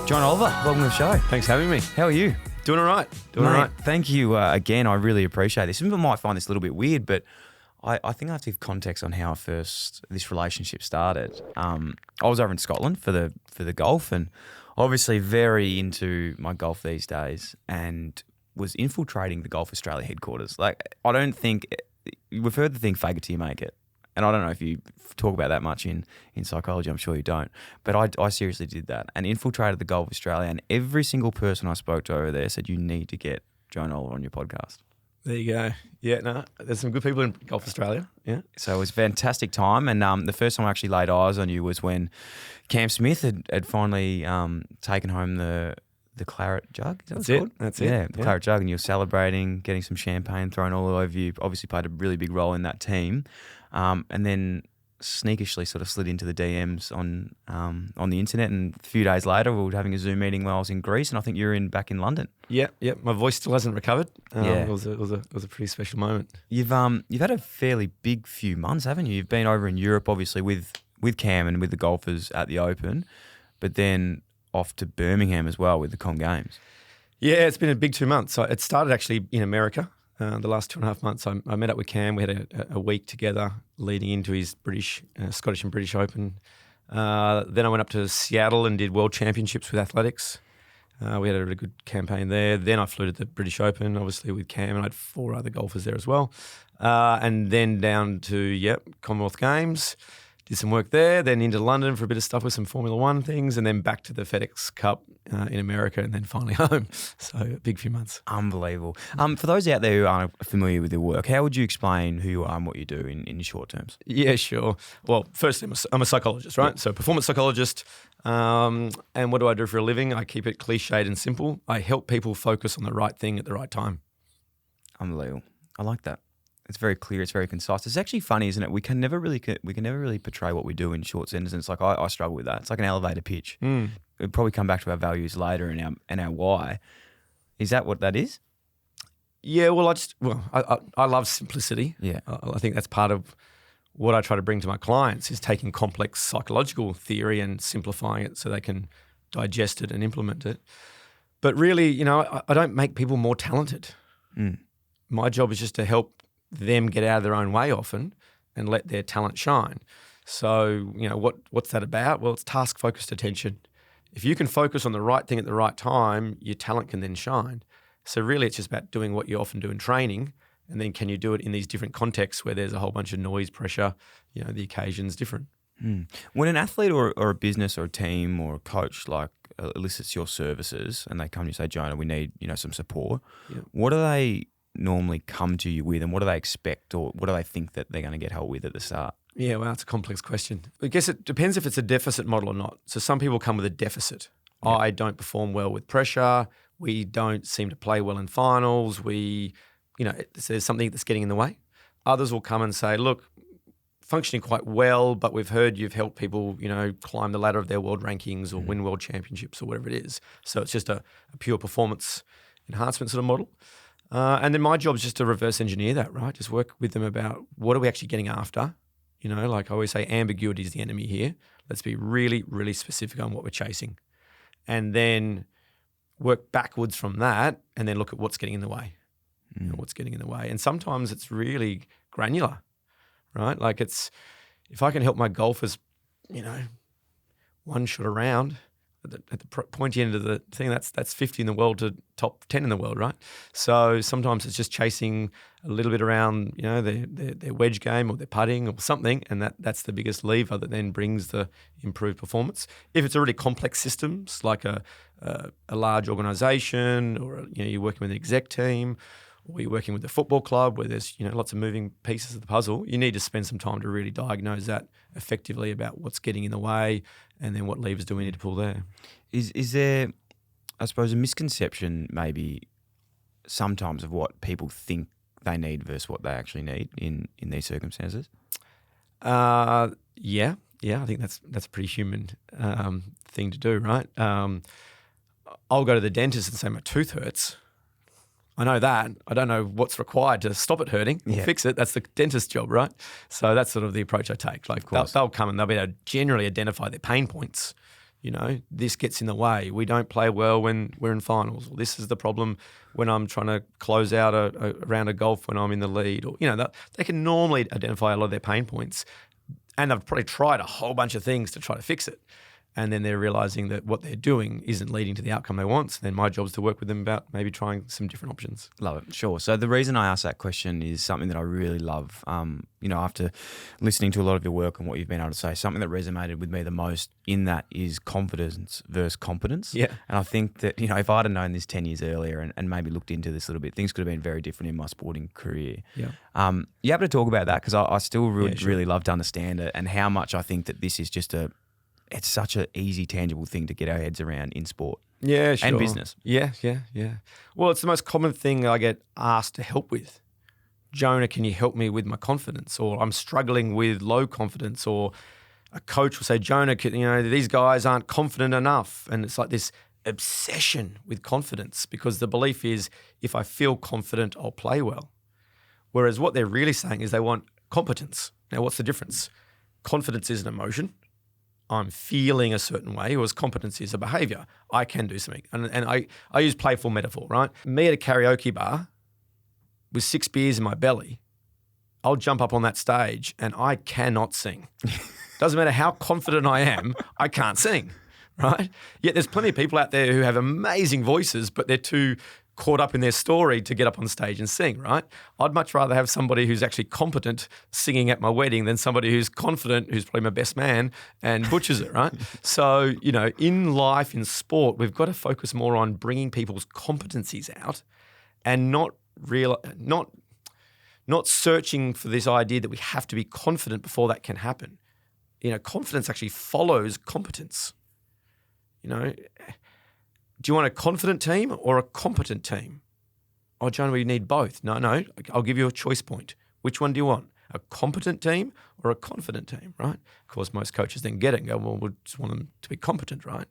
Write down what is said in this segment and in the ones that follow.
John Oliver, welcome to the show. Thanks for having me. How are you? Doing all right. Doing all Mate, right. Thank you again. I really appreciate this. Some people might find this a little bit weird, but I think I have to give context on how this relationship started. I was over in Scotland for the golf, and obviously very into my golf these days, and was infiltrating the Golf Australia headquarters. Like, I don't think we've heard the thing "fake it till you make it." And I don't know if you talk about that much in psychology. I'm sure you don't. But I seriously did that and infiltrated the Golf Australia. And every single person I spoke to over there said, you need to get Jonah Oliver on your podcast. There you go. Yeah, no, there's some good people in Golf Australia. Yeah. So it was a fantastic time. And the first time I actually laid eyes on you was when Cam Smith had finally taken home the claret jug. Is that That's what it's it. called? That's Yeah, it. the claret jug. And you were celebrating, getting some champagne thrown all over you. Obviously played a really big role in that team. And then sneakishly sort of slid into the DMs on the internet, and a few days later we were having a Zoom meeting while I was in Greece, and I think you were back in London. Yeah. My voice still hasn't recovered. Yeah. It was a pretty special moment. You've had a fairly big few months, haven't you? You've been over in Europe, obviously with Cam and with the golfers at the Open, but then off to Birmingham as well with the Com Games. Yeah, it's been a big 2 months. So it started actually in America. The last 2.5 months, I met up with Cam. We had a week together leading into his Scottish and British Open. Then I went up to Seattle and did World Championships with athletics. We had a really good campaign there. Then I flew to the British Open, obviously with Cam, and I had 4 other golfers there as well. And then down to, Commonwealth Games. Did some work there, then into London for a bit of stuff with some Formula One things, and then back to the FedEx Cup in America, and then finally home. So a big few months. Unbelievable. For those out there who aren't familiar with your work, how would you explain who you are and what you do in short terms? Yeah, sure. Well, firstly, I'm a psychologist, right? Yeah. So performance psychologist. And what do I do for a living? I keep it cliched and simple. I help people focus on the right thing at the right time. Unbelievable. I like that. It's very clear. It's very concise. It's actually funny, isn't it? We can never really portray what we do in short sentences. It's like I struggle with that. It's like an elevator pitch. We'll probably come back to our values later and our why. Is that what that is? Yeah. Well, I love simplicity. Yeah. I think that's part of what I try to bring to my clients is taking complex psychological theory and simplifying it so they can digest it and implement it. But really, I don't make people more talented. My job is just to help them get out of their own way often and let their talent shine. So, what's that about? Well, it's task-focused attention. If you can focus on the right thing at the right time, your talent can then shine. So really it's just about doing what you often do in training, and then can you do it in these different contexts where there's a whole bunch of noise, pressure, the occasion's different. When an athlete or a business or a team or a coach elicits your services and they come to you and say, Jonah, we need some support, what do they normally come to you with, and what do they expect, or what do they think that they're going to get help with at the start? Yeah, well, that's a complex question. I guess it depends if it's a deficit model or not. So some people come with a deficit. Yeah. I don't perform well with pressure. We don't seem to play well in finals. There's something that's getting in the way. Others will come and say, look, functioning quite well, but we've heard you've helped people, climb the ladder of their world rankings or win world championships or whatever it is. So it's just a pure performance enhancement sort of model. And then my job is just to reverse engineer that, right? Just work with them about what are we actually getting after? Like I always say, ambiguity is the enemy here. Let's be really, really specific on what we're chasing. And then work backwards from that and then look at what's getting in the way. What's getting in the way. And sometimes it's really granular, right? Like if I can help my golfers, one shot around, at the pointy end of the thing, that's 50 in the world to top 10 in the world, right? So sometimes it's just chasing a little bit around, their wedge game or their putting or something, and that's the biggest lever that then brings the improved performance. If it's already complex systems like a large organisation, or you're working with an exec team, or you're working with a football club where there's lots of moving pieces of the puzzle, you need to spend some time to really diagnose that effectively about what's getting in the way, and then what levers do we need to pull there. Is there, I suppose, a misconception maybe sometimes of what people think they need versus what they actually need in these circumstances? Yeah, I think that's a pretty human thing to do, right? I'll go to the dentist and say my tooth hurts. I know that. I don't know what's required to stop it hurting or fix it. That's the dentist's job, right? So that's sort of the approach I take. Like they'll come and they'll be able to generally identify their pain points, This gets in the way. We don't play well when we're in finals. Or this is the problem when I'm trying to close out a round of golf when I'm in the lead. Or, they can normally identify a lot of their pain points. And they've probably tried a whole bunch of things to try to fix it. And then they're realizing that what they're doing isn't leading to the outcome they want. So then my job is to work with them about maybe trying some different options. Love it. Sure. So the reason I asked that question is something that I really love. After listening to a lot of your work and what you've been able to say, something that resonated with me the most in that is confidence versus competence. Yeah. And I think that, if I'd have known this 10 years earlier and maybe looked into this a little bit, things could have been very different in my sporting career. Yeah. You able to talk about that? Because I still really love to understand it and how much I think that this is just it's such an easy, tangible thing to get our heads around in sport. Yeah, sure. And business. Yeah. Well, it's the most common thing I get asked to help with. Jonah, can you help me with my confidence? Or I'm struggling with low confidence. Or a coach will say, Jonah, these guys aren't confident enough. And it's like this obsession with confidence because the belief is if I feel confident, I'll play well. Whereas what they're really saying is they want competence. Now, what's the difference? Confidence is an emotion. I'm feeling a certain way, whereas competence is a behavior. I can do something. And I use playful metaphor, right? Me at a karaoke bar with 6 beers in my belly, I'll jump up on that stage and I cannot sing. Doesn't matter how confident I am, I can't sing, right? Yet there's plenty of people out there who have amazing voices, but they're too caught up in their story to get up on stage and sing, right? I'd much rather have somebody who's actually competent singing at my wedding than somebody who's confident, who's probably my best man and butchers it, right? So, in life, in sport, we've got to focus more on bringing people's competencies out and not searching for this idea that we have to be confident before that can happen. Confidence actually follows competence. Do you want a confident team or a competent team? Oh, John, we need both. No, I'll give you a choice point. Which one do you want? A competent team or a confident team, right? Of course, most coaches then get it and go, well, we just want them to be competent, right?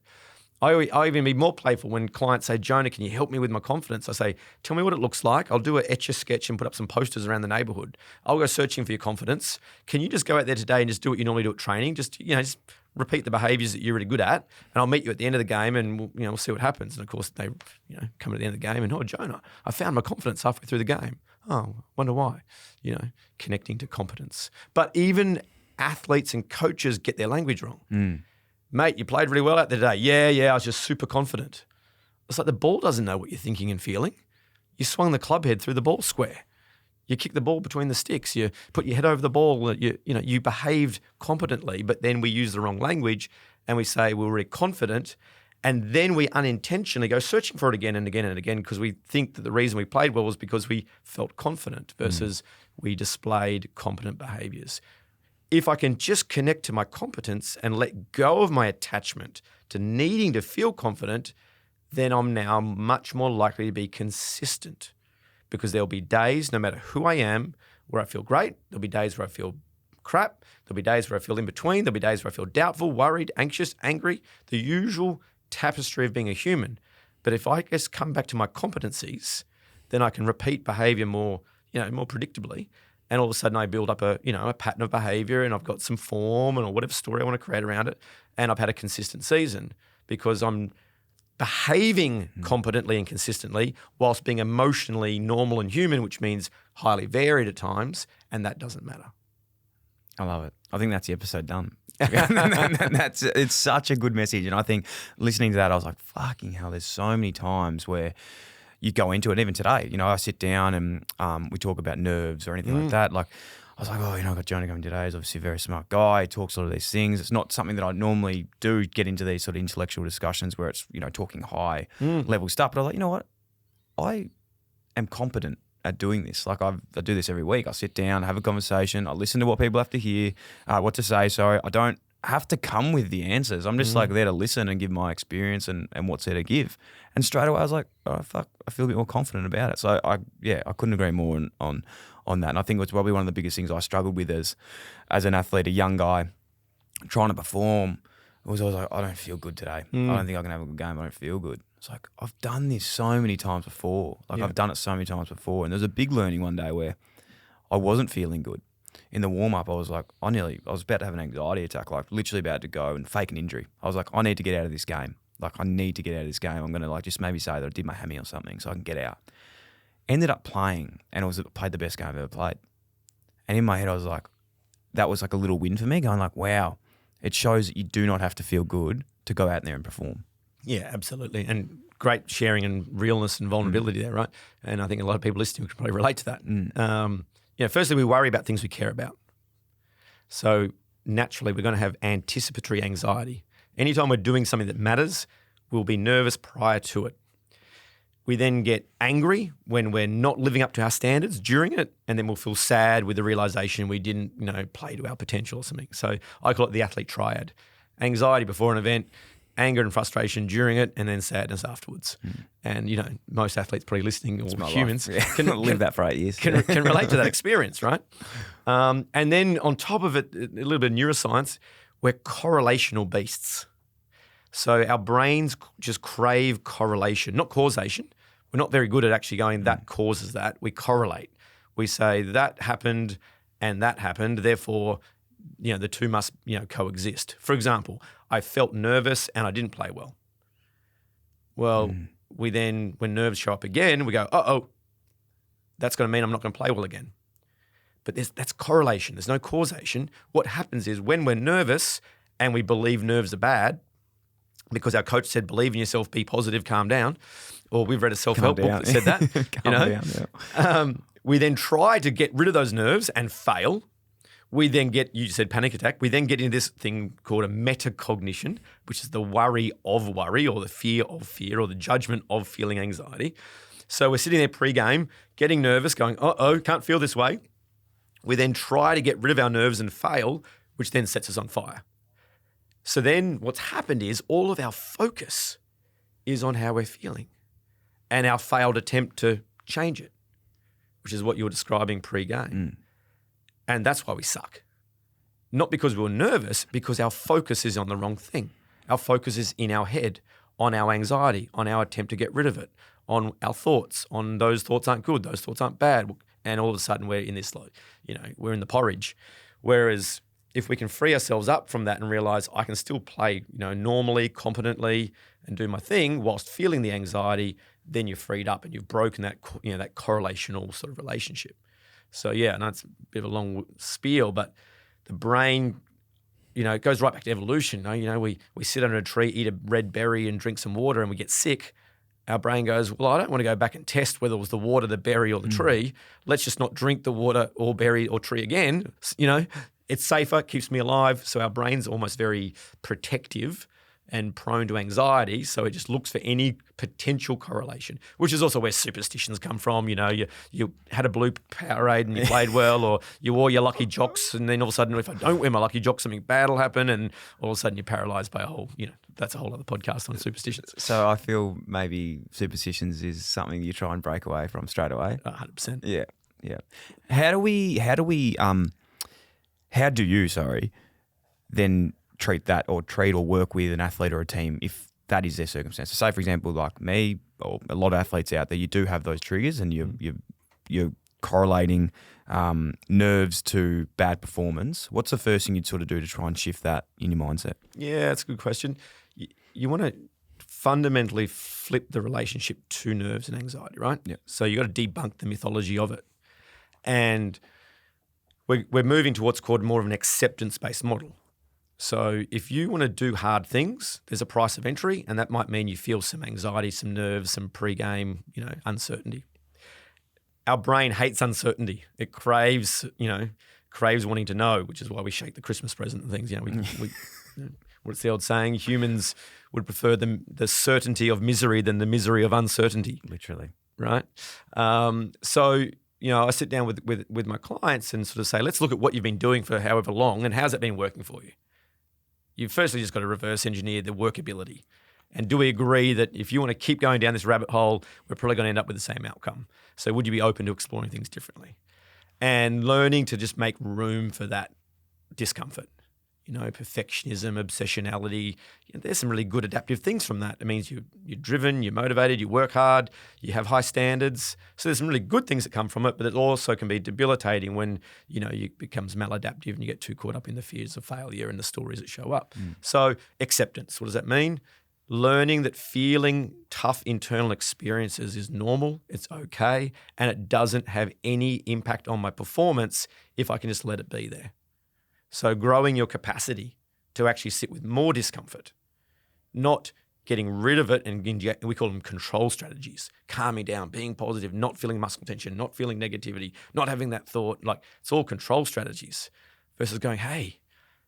I even be more playful when clients say, Jonah, can you help me with my confidence? I say, tell me what it looks like. I'll do an Etch-a-Sketch and put up some posters around the neighborhood. I'll go searching for your confidence. Can you just go out there today and just do what you normally do at training? Just repeat the behaviors that you're really good at, and I'll meet you at the end of the game and we'll see what happens. And of course, they come at the end of the game and, oh, Jonah, I found my confidence halfway through the game. Oh, wonder why, connecting to competence. But even athletes and coaches get their language wrong. Mate, you played really well out there today. Yeah, I was just super confident. It's like the ball doesn't know what you're thinking and feeling. You swung the club head through the ball square. You kick the ball between the sticks. You put your head over the ball. You behaved competently, but then we use the wrong language and we say we're really confident, and then we unintentionally go searching for it again and again and again because we think that the reason we played well was because we felt confident versus we displayed competent behaviors. If I can just connect to my competence and let go of my attachment to needing to feel confident, then I'm now much more likely to be consistent. Because there'll be days, no matter who I am, where I feel great. There'll be days where I feel crap. There'll be days where I feel in between. There'll be days where I feel doubtful, worried, anxious, angry, the usual tapestry of being a human. But if I just come back to my competencies, then I can repeat behavior more predictably. And all of a sudden I build up a pattern of behavior and I've got some form and whatever story I want to create around it. And I've had a consistent season because I'm behaving competently and consistently whilst being emotionally normal and human, which means highly varied at times, and that doesn't matter. I love it. I think that's the episode done. It's such a good message, and I think listening to that, I was like, fucking hell, there's so many times where you go into it, even today, I sit down and we talk about nerves or anything like that. Like, I was like, I've got Jonah coming today. He's obviously a very smart guy. He talks a lot of these things. It's not something that I normally do, get into these sort of intellectual discussions where it's, talking high level stuff. But I was like, you know what? I am competent at doing this. Like I do this every week. I sit down, have a conversation. I listen to what people have to hear, what to say. So I don't have to come with the answers. I'm just like there to listen and give my experience and what's there to give. And straight away I was like, oh, fuck, I feel a bit more confident about it. So I couldn't agree more on that. And I think it was probably one of the biggest things I struggled with as an athlete, a young guy trying to perform. It was always like, I don't feel good today. I don't think I can have a good game. I don't feel good. It's like, I've done this so many times before. I've done it so many times before. And there was a big learning one day where I wasn't feeling good. in the warm up, I was like, I was about to have an anxiety attack, like literally about to go and fake an injury. I was like, I need to get out of this game. Like, I need to get out of this game. I'm going to like just maybe say that I did my hammy or something so I can get out. Ended up playing, and played the best game I've ever played. And in my head, I was like, that was like a little win for me, going like, wow, it shows that you do not have to feel good to go out there and perform. Yeah, absolutely. And great sharing and realness and vulnerability there, right? And I think a lot of people listening could probably relate to that. Firstly, we worry about things we care about. So naturally, we're going to have anticipatory anxiety. Anytime we're doing something that matters, we'll be nervous prior to it. We then get angry when we're not living up to our standards during it, and then we'll feel sad with the realization we didn't, play to our potential or something. So I call it the athlete triad. Anxiety before an event, anger and frustration during it, and then sadness afterwards. And, most athletes probably listening, or humans, can live that for 8 years. Can relate to that experience, right? And then on top of it, a little bit of neuroscience, we're correlational beasts. So our brains just crave correlation, not causation. We're not very good at actually going, that causes that. We correlate. We say that happened and that happened, therefore, the two must, coexist. For example, I felt nervous and I didn't play well. Well, we then, when nerves show up again, we go, that's going to mean I'm not going to play well again. But that's correlation. There's no causation. What happens is when we're nervous and we believe nerves are bad, because our coach said, believe in yourself, be positive, calm down, or we've read a self-help book that said that, we then try to get rid of those nerves and fail. We then get, you said panic attack, we then get into this thing called a metacognition, which is the worry of worry, or the fear of fear, or the judgment of feeling anxiety. So we're sitting there pre-game, getting nervous, going, can't feel this way. We then try to get rid of our nerves and fail, which then sets us on fire. So then what's happened is all of our focus is on how we're feeling and our failed attempt to change it, which is what you were describing pre-game. And that's why we suck. Not because we were nervous, because our focus is on the wrong thing. Our focus is in our head, on our anxiety, on our attempt to get rid of it, on our thoughts, on those thoughts aren't good, those thoughts aren't bad. And all of a sudden we're in this, we're in the porridge. Whereas if we can free ourselves up from that and realize I can still play, normally, competently and do my thing whilst feeling the anxiety, then you're freed up and you've broken that, that correlational sort of relationship. So yeah, and that's a bit of a long spiel, but the brain, it goes right back to evolution. We sit under a tree, eat a red berry and drink some water and we get sick. Our brain goes, well, I don't want to go back and test whether it was the water, the berry or the tree. Let's just not drink the water or berry or tree again. It's safer, keeps me alive. So our brain's almost very protective and prone to anxiety. So it just looks for any potential correlation, which is also where superstitions come from. You had a blue Powerade and you played well, or you wore your lucky jocks, and then all of a sudden, if I don't wear my lucky jocks, something bad will happen, and all of a sudden you're paralyzed by a whole, that's a whole other podcast on superstitions. So I feel maybe superstitions is something you try and break away from straight away. 100%. Yeah. How do you then treat or work with an athlete or a team if that is their circumstance? So say, for example, like me or a lot of athletes out there, you do have those triggers and you're correlating nerves to bad performance. What's the first thing you'd sort of do to try and shift that in your mindset? Yeah, that's a good question. You want to fundamentally flip the relationship to nerves and anxiety, right? Yeah. So you got to debunk the mythology of it. And we're moving to what's called more of an acceptance-based model. So if you want to do hard things, there's a price of entry, and that might mean you feel some anxiety, some nerves, some pre-game, uncertainty. Our brain hates uncertainty. It craves wanting to know, which is why we shake the Christmas present and things. What's the old saying? Humans would prefer the certainty of misery than the misery of uncertainty. Literally. Right? I sit down with my clients and sort of say, let's look at what you've been doing for however long and how's that been working for you? You've firstly just got to reverse engineer the workability. And do we agree that if you want to keep going down this rabbit hole, we're probably going to end up with the same outcome? So would you be open to exploring things differently? And learning to just make room for that discomfort. perfectionism, obsessionality. There's some really good adaptive things from that. It means you're driven, you're motivated, you work hard, you have high standards. So there's some really good things that come from it, but it also can be debilitating when, it becomes maladaptive and you get too caught up in the fears of failure and the stories that show up. So acceptance, what does that mean? Learning that feeling tough internal experiences is normal, it's okay, and it doesn't have any impact on my performance if I can just let it be there. So growing your capacity to actually sit with more discomfort, not getting rid of it and we call them control strategies, calming down, being positive, not feeling muscle tension, not feeling negativity, not having that thought. Like it's all control strategies versus going, hey,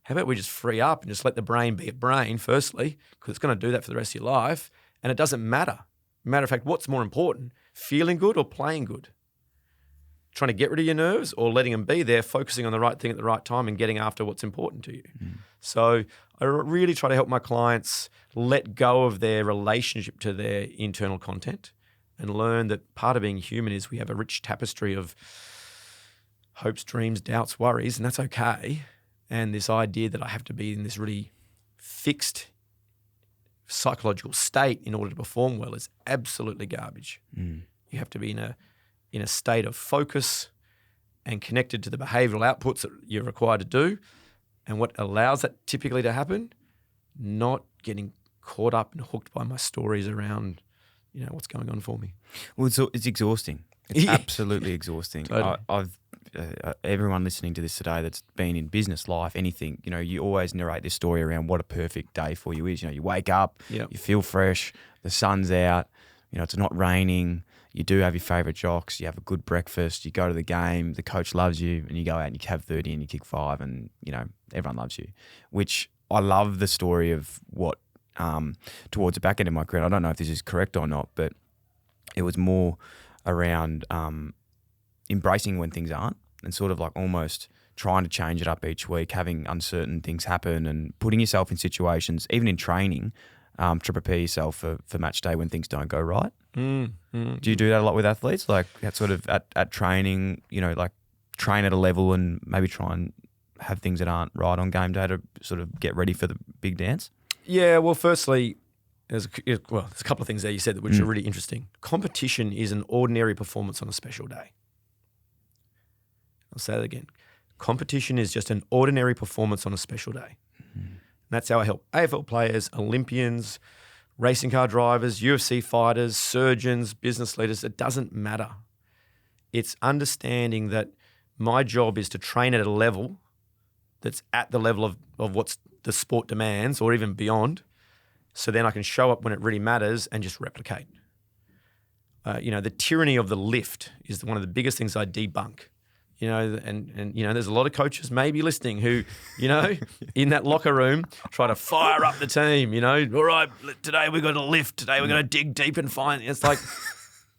how about we just free up and just let the brain be a brain firstly, because it's going to do that for the rest of your life. And it doesn't matter. Matter of fact, what's more important, feeling good or playing good? Trying to get rid of your nerves or letting them be there, focusing on the right thing at the right time and getting after what's important to you. So I really try to help my clients let go of their relationship to their internal content and learn that part of being human is we have a rich tapestry of hopes, dreams, doubts, worries, and that's okay. And this idea that I have to be in this really fixed psychological state in order to perform well is absolutely garbage. You have to be in a state of focus and connected to the behavioural outputs that you're required to do. And what allows that typically to happen, not getting caught up and hooked by my stories around, what's going on for me. Well, it's exhausting. It's absolutely exhausting. Totally. I've everyone listening to this today that's been in business life, anything, you always narrate this story around what a perfect day for you is. You wake up, you feel fresh, the sun's out, it's not raining. You do have your favourite jocks, you have a good breakfast, you go to the game, the coach loves you, and you go out and you have 30 and you kick 5 and, everyone loves you, which I love the story of what, towards the back end of my career, I don't know if this is correct or not, but it was more around embracing when things aren't and sort of like almost trying to change it up each week, having uncertain things happen and putting yourself in situations, even in training, to prepare yourself for match day when things don't go right. Do you do that a lot with athletes? Like that sort of at training, like train at a level and maybe try and have things that aren't right on game day to sort of get ready for the big dance? Yeah, well, firstly, there's a couple of things there you said which are really interesting. Competition is an ordinary performance on a special day. I'll say that again. Competition is just an ordinary performance on a special day. And that's how I help AFL players, Olympians, racing car drivers, UFC fighters, surgeons, business leaders. It doesn't matter. It's understanding that my job is to train at a level that's at the level of what's the sport demands or even beyond, so then I can show up when it really matters and just replicate. The tyranny of the lift is one of the biggest things I debunk. And there's a lot of coaches maybe listening who, in that locker room try to fire up the team, all right, today we've got to lift, today we're going to dig deep and find, it's like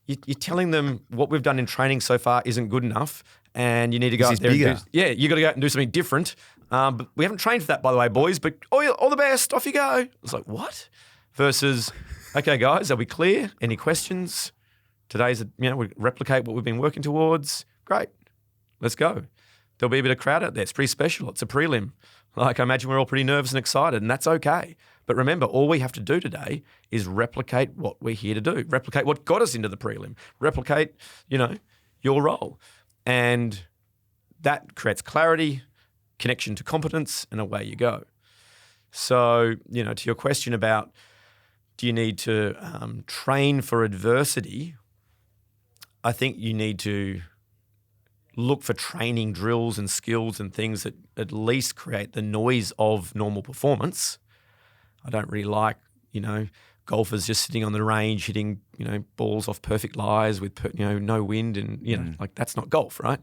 you're telling them what we've done in training so far isn't good enough and you need to go out there and you got to go out and do something different. But we haven't trained for that, by the way, boys, but all the best, off you go. It's like, what? Versus, okay, guys, are we clear? Any questions? Today's, we replicate what we've been working towards. Great. Let's go. There'll be a bit of crowd out there. It's pretty special. It's a prelim. Like I imagine we're all pretty nervous and excited, and that's okay. But remember, all we have to do today is replicate what we're here to do. Replicate what got us into the prelim. Replicate, your role. And that creates clarity, connection to competence, and away you go. So, to your question about do you need to train for adversity, I think you need to look for training drills and skills and things that at least create the noise of normal performance. I don't really like, golfers just sitting on the range hitting, balls off perfect lies with, no wind and, like that's not golf, right?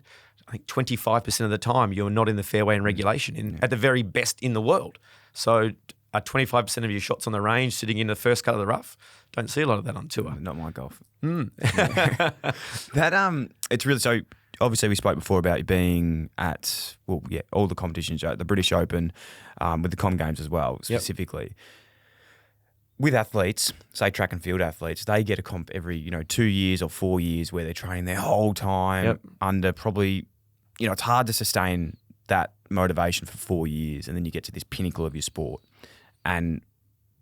I think 25% of the time you're not in the fairway in regulation at the very best in the world. So 25% of your shots on the range sitting in the first cut of the rough, don't see a lot of that on tour. Not my golf. It's really so. Obviously, we spoke before about being at all the competitions, the British Open, with the Com Games as well, specifically. Yep. With athletes, say track and field athletes, they get a comp every 2 years or 4 years where they're training their whole time under probably, it's hard to sustain that motivation for 4 years, and then you get to this pinnacle of your sport. And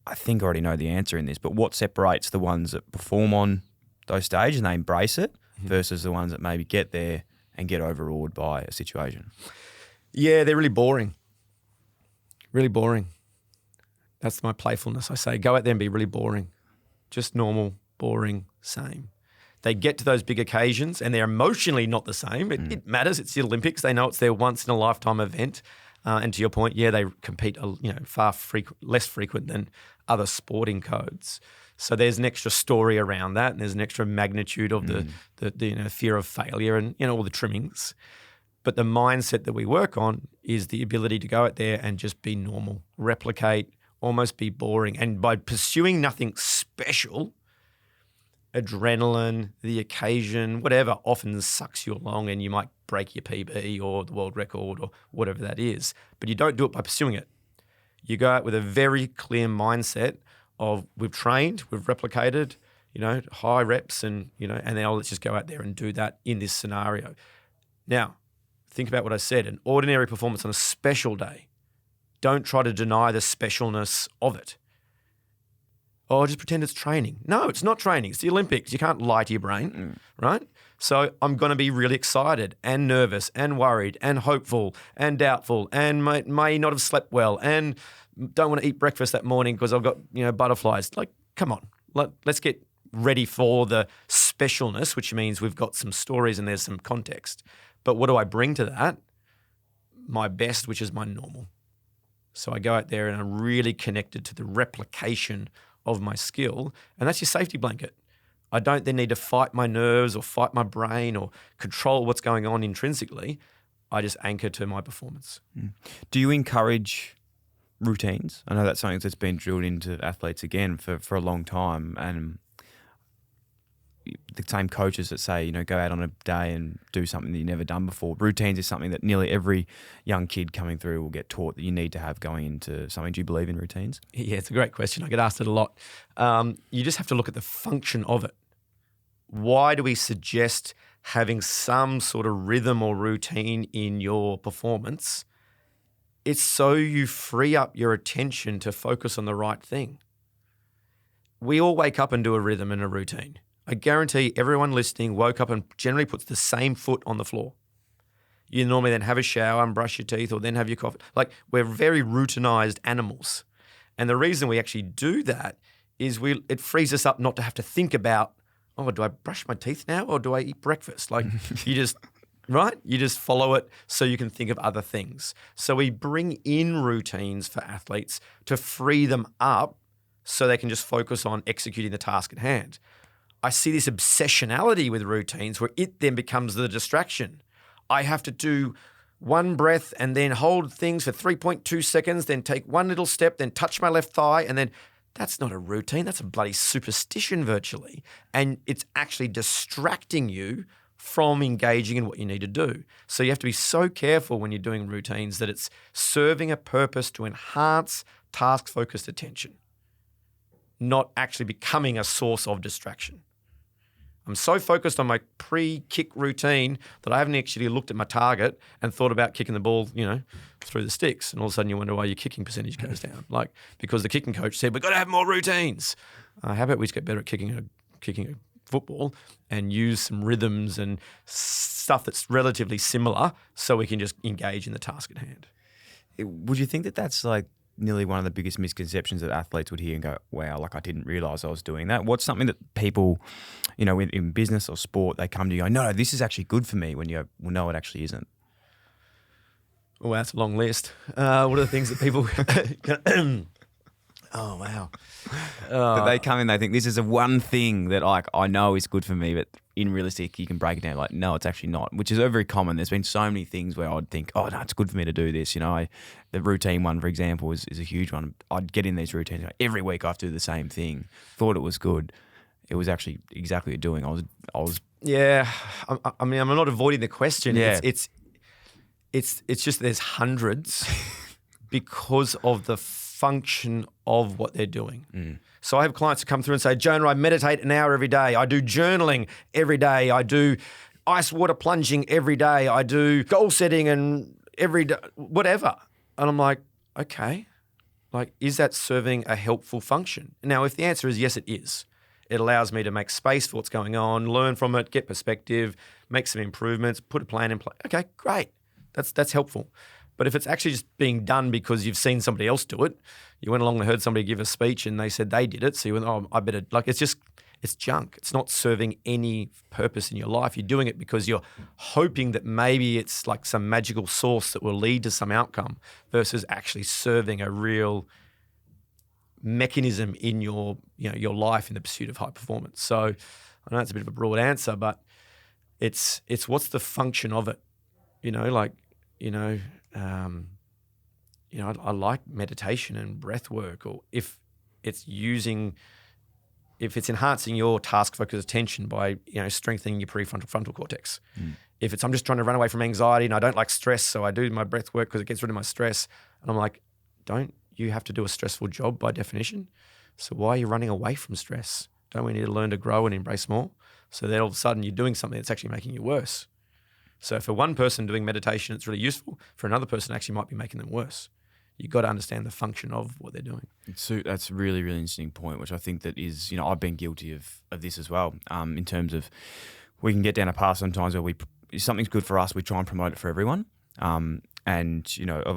I think I already know the answer in this, but what separates the ones that perform on those stages and they embrace it versus the ones that maybe get there and get overawed by a situation? Yeah, they're really boring. Really boring. That's my playfulness. I say, go out there and be really boring. Just normal, boring, same. They get to those big occasions and they're emotionally not the same. It matters. It's the Olympics. They know it's their once-in-a-lifetime event. And to your point, yeah, they compete far less frequent than other sporting codes. So there's an extra story around that, and there's an extra magnitude of the fear of failure and all the trimmings. But the mindset that we work on is the ability to go out there and just be normal, replicate, almost be boring. And by pursuing nothing special, adrenaline, the occasion, whatever, often sucks you along and you might break your PB or the world record or whatever that is. But you don't do it by pursuing it. You go out with a very clear mindset of we've trained, we've replicated, high reps and now let's just go out there and do that in this scenario. Now, think about what I said, an ordinary performance on a special day. Don't try to deny the specialness of it. Oh, just pretend it's training. No, it's not training. It's the Olympics. You can't lie to your brain, right? So I'm going to be really excited and nervous and worried and hopeful and doubtful and may not have slept well and don't want to eat breakfast that morning because I've got, butterflies. Like, come on. Let's get ready for the specialness, which means we've got some stories and there's some context. But what do I bring to that? My best, which is my normal. So I go out there and I'm really connected to the replication of my skill, and that's your safety blanket. I don't then need to fight my nerves or fight my brain or control what's going on intrinsically. I just anchor to my performance. Do you encourage routines? I know that's something that's been drilled into athletes again for a long time, and the same coaches that say, go out on a day and do something that you've never done before. Routines is something that nearly every young kid coming through will get taught that you need to have going into something. Do you believe in routines? Yeah, it's a great question. I get asked it a lot. You just have to look at the function of it. Why do we suggest having some sort of rhythm or routine in your performance? It's so you free up your attention to focus on the right thing. We all wake up and do a rhythm and a routine. I guarantee everyone listening woke up and generally puts the same foot on the floor. You normally then have a shower and brush your teeth or then have your coffee. Like, we're very routinized animals. And the reason we actually do that is it frees us up not to have to think about, do I brush my teeth now or do I eat breakfast? Like, you just, right? You just follow it so you can think of other things. So we bring in routines for athletes to free them up so they can just focus on executing the task at hand. I see this obsessionality with routines where it then becomes the distraction. I have to do one breath and then hold things for 3.2 seconds, then take one little step, then touch my left thigh, and then that's not a routine. That's a bloody superstition virtually. And it's actually distracting you from engaging in what you need to do. So you have to be so careful when you're doing routines that it's serving a purpose to enhance task-focused attention, not actually becoming a source of distraction. I'm so focused on my pre-kick routine that I haven't actually looked at my target and thought about kicking the ball, through the sticks. And all of a sudden you wonder why your kicking percentage goes down. Like, because the kicking coach said, we've got to have more routines. How about we just get better at kicking a football and use some rhythms and stuff that's relatively similar so we can just engage in the task at hand. Would you think that that's like nearly one of the biggest misconceptions that athletes would hear and go, wow, like I didn't realise I was doing that? What's something that people, in business or sport, they come to you and go, no, this is actually good for me, when you go, well, no, it actually isn't? Well, that's a long list. What are the things that people... Oh, wow. That they come in, they think this is a one thing that I know is good for me, but in realistic, you can break it down like, no, it's actually not, which is very common. There's been so many things where I'd think, oh, no, it's good for me to do this. The routine one, for example, is a huge one. I'd get in these routines. Every week I have to do the same thing. Thought it was good. It was actually exactly what you're doing. I was. Yeah. I'm not avoiding the question. Yeah. It's just there's hundreds because of the function of what they're doing. So I have clients who come through and say, Jonah, I meditate an hour every day. I do journaling every day. I do ice water plunging every day. I do goal setting and every day, whatever. And I'm like, okay, like, is that serving a helpful function? Now, if the answer is yes, it is. It allows me to make space for what's going on, learn from it, get perspective, make some improvements, put a plan in place. Okay, great. That's helpful. But if it's actually just being done because you've seen somebody else do it, you went along and heard somebody give a speech and they said they did it, so you went, oh, I better, like, it's junk. It's not serving any purpose in your life. You're doing it because you're hoping that maybe it's like some magical source that will lead to some outcome versus actually serving a real mechanism in your life in the pursuit of high performance. So I know it's a bit of a broad answer, but it's what's the function of it? I like meditation and breath work, or if it's enhancing your task focused attention by strengthening your prefrontal frontal cortex. If it's I'm just trying to run away from anxiety and I don't like stress, so I do my breath work because it gets rid of my stress. And I'm like, don't you have to do a stressful job by definition? So why are you running away from stress? Don't we need to learn to grow and embrace more? So then all of a sudden you're doing something that's actually making you worse. So for one person doing meditation, it's really useful. For another person, it actually might be making them worse. You've got to understand the function of what they're doing. So that's a really, really interesting point, which I think that is, I've been guilty of this as well, in terms of we can get down a path sometimes where if something's good for us, we try and promote it for everyone. And,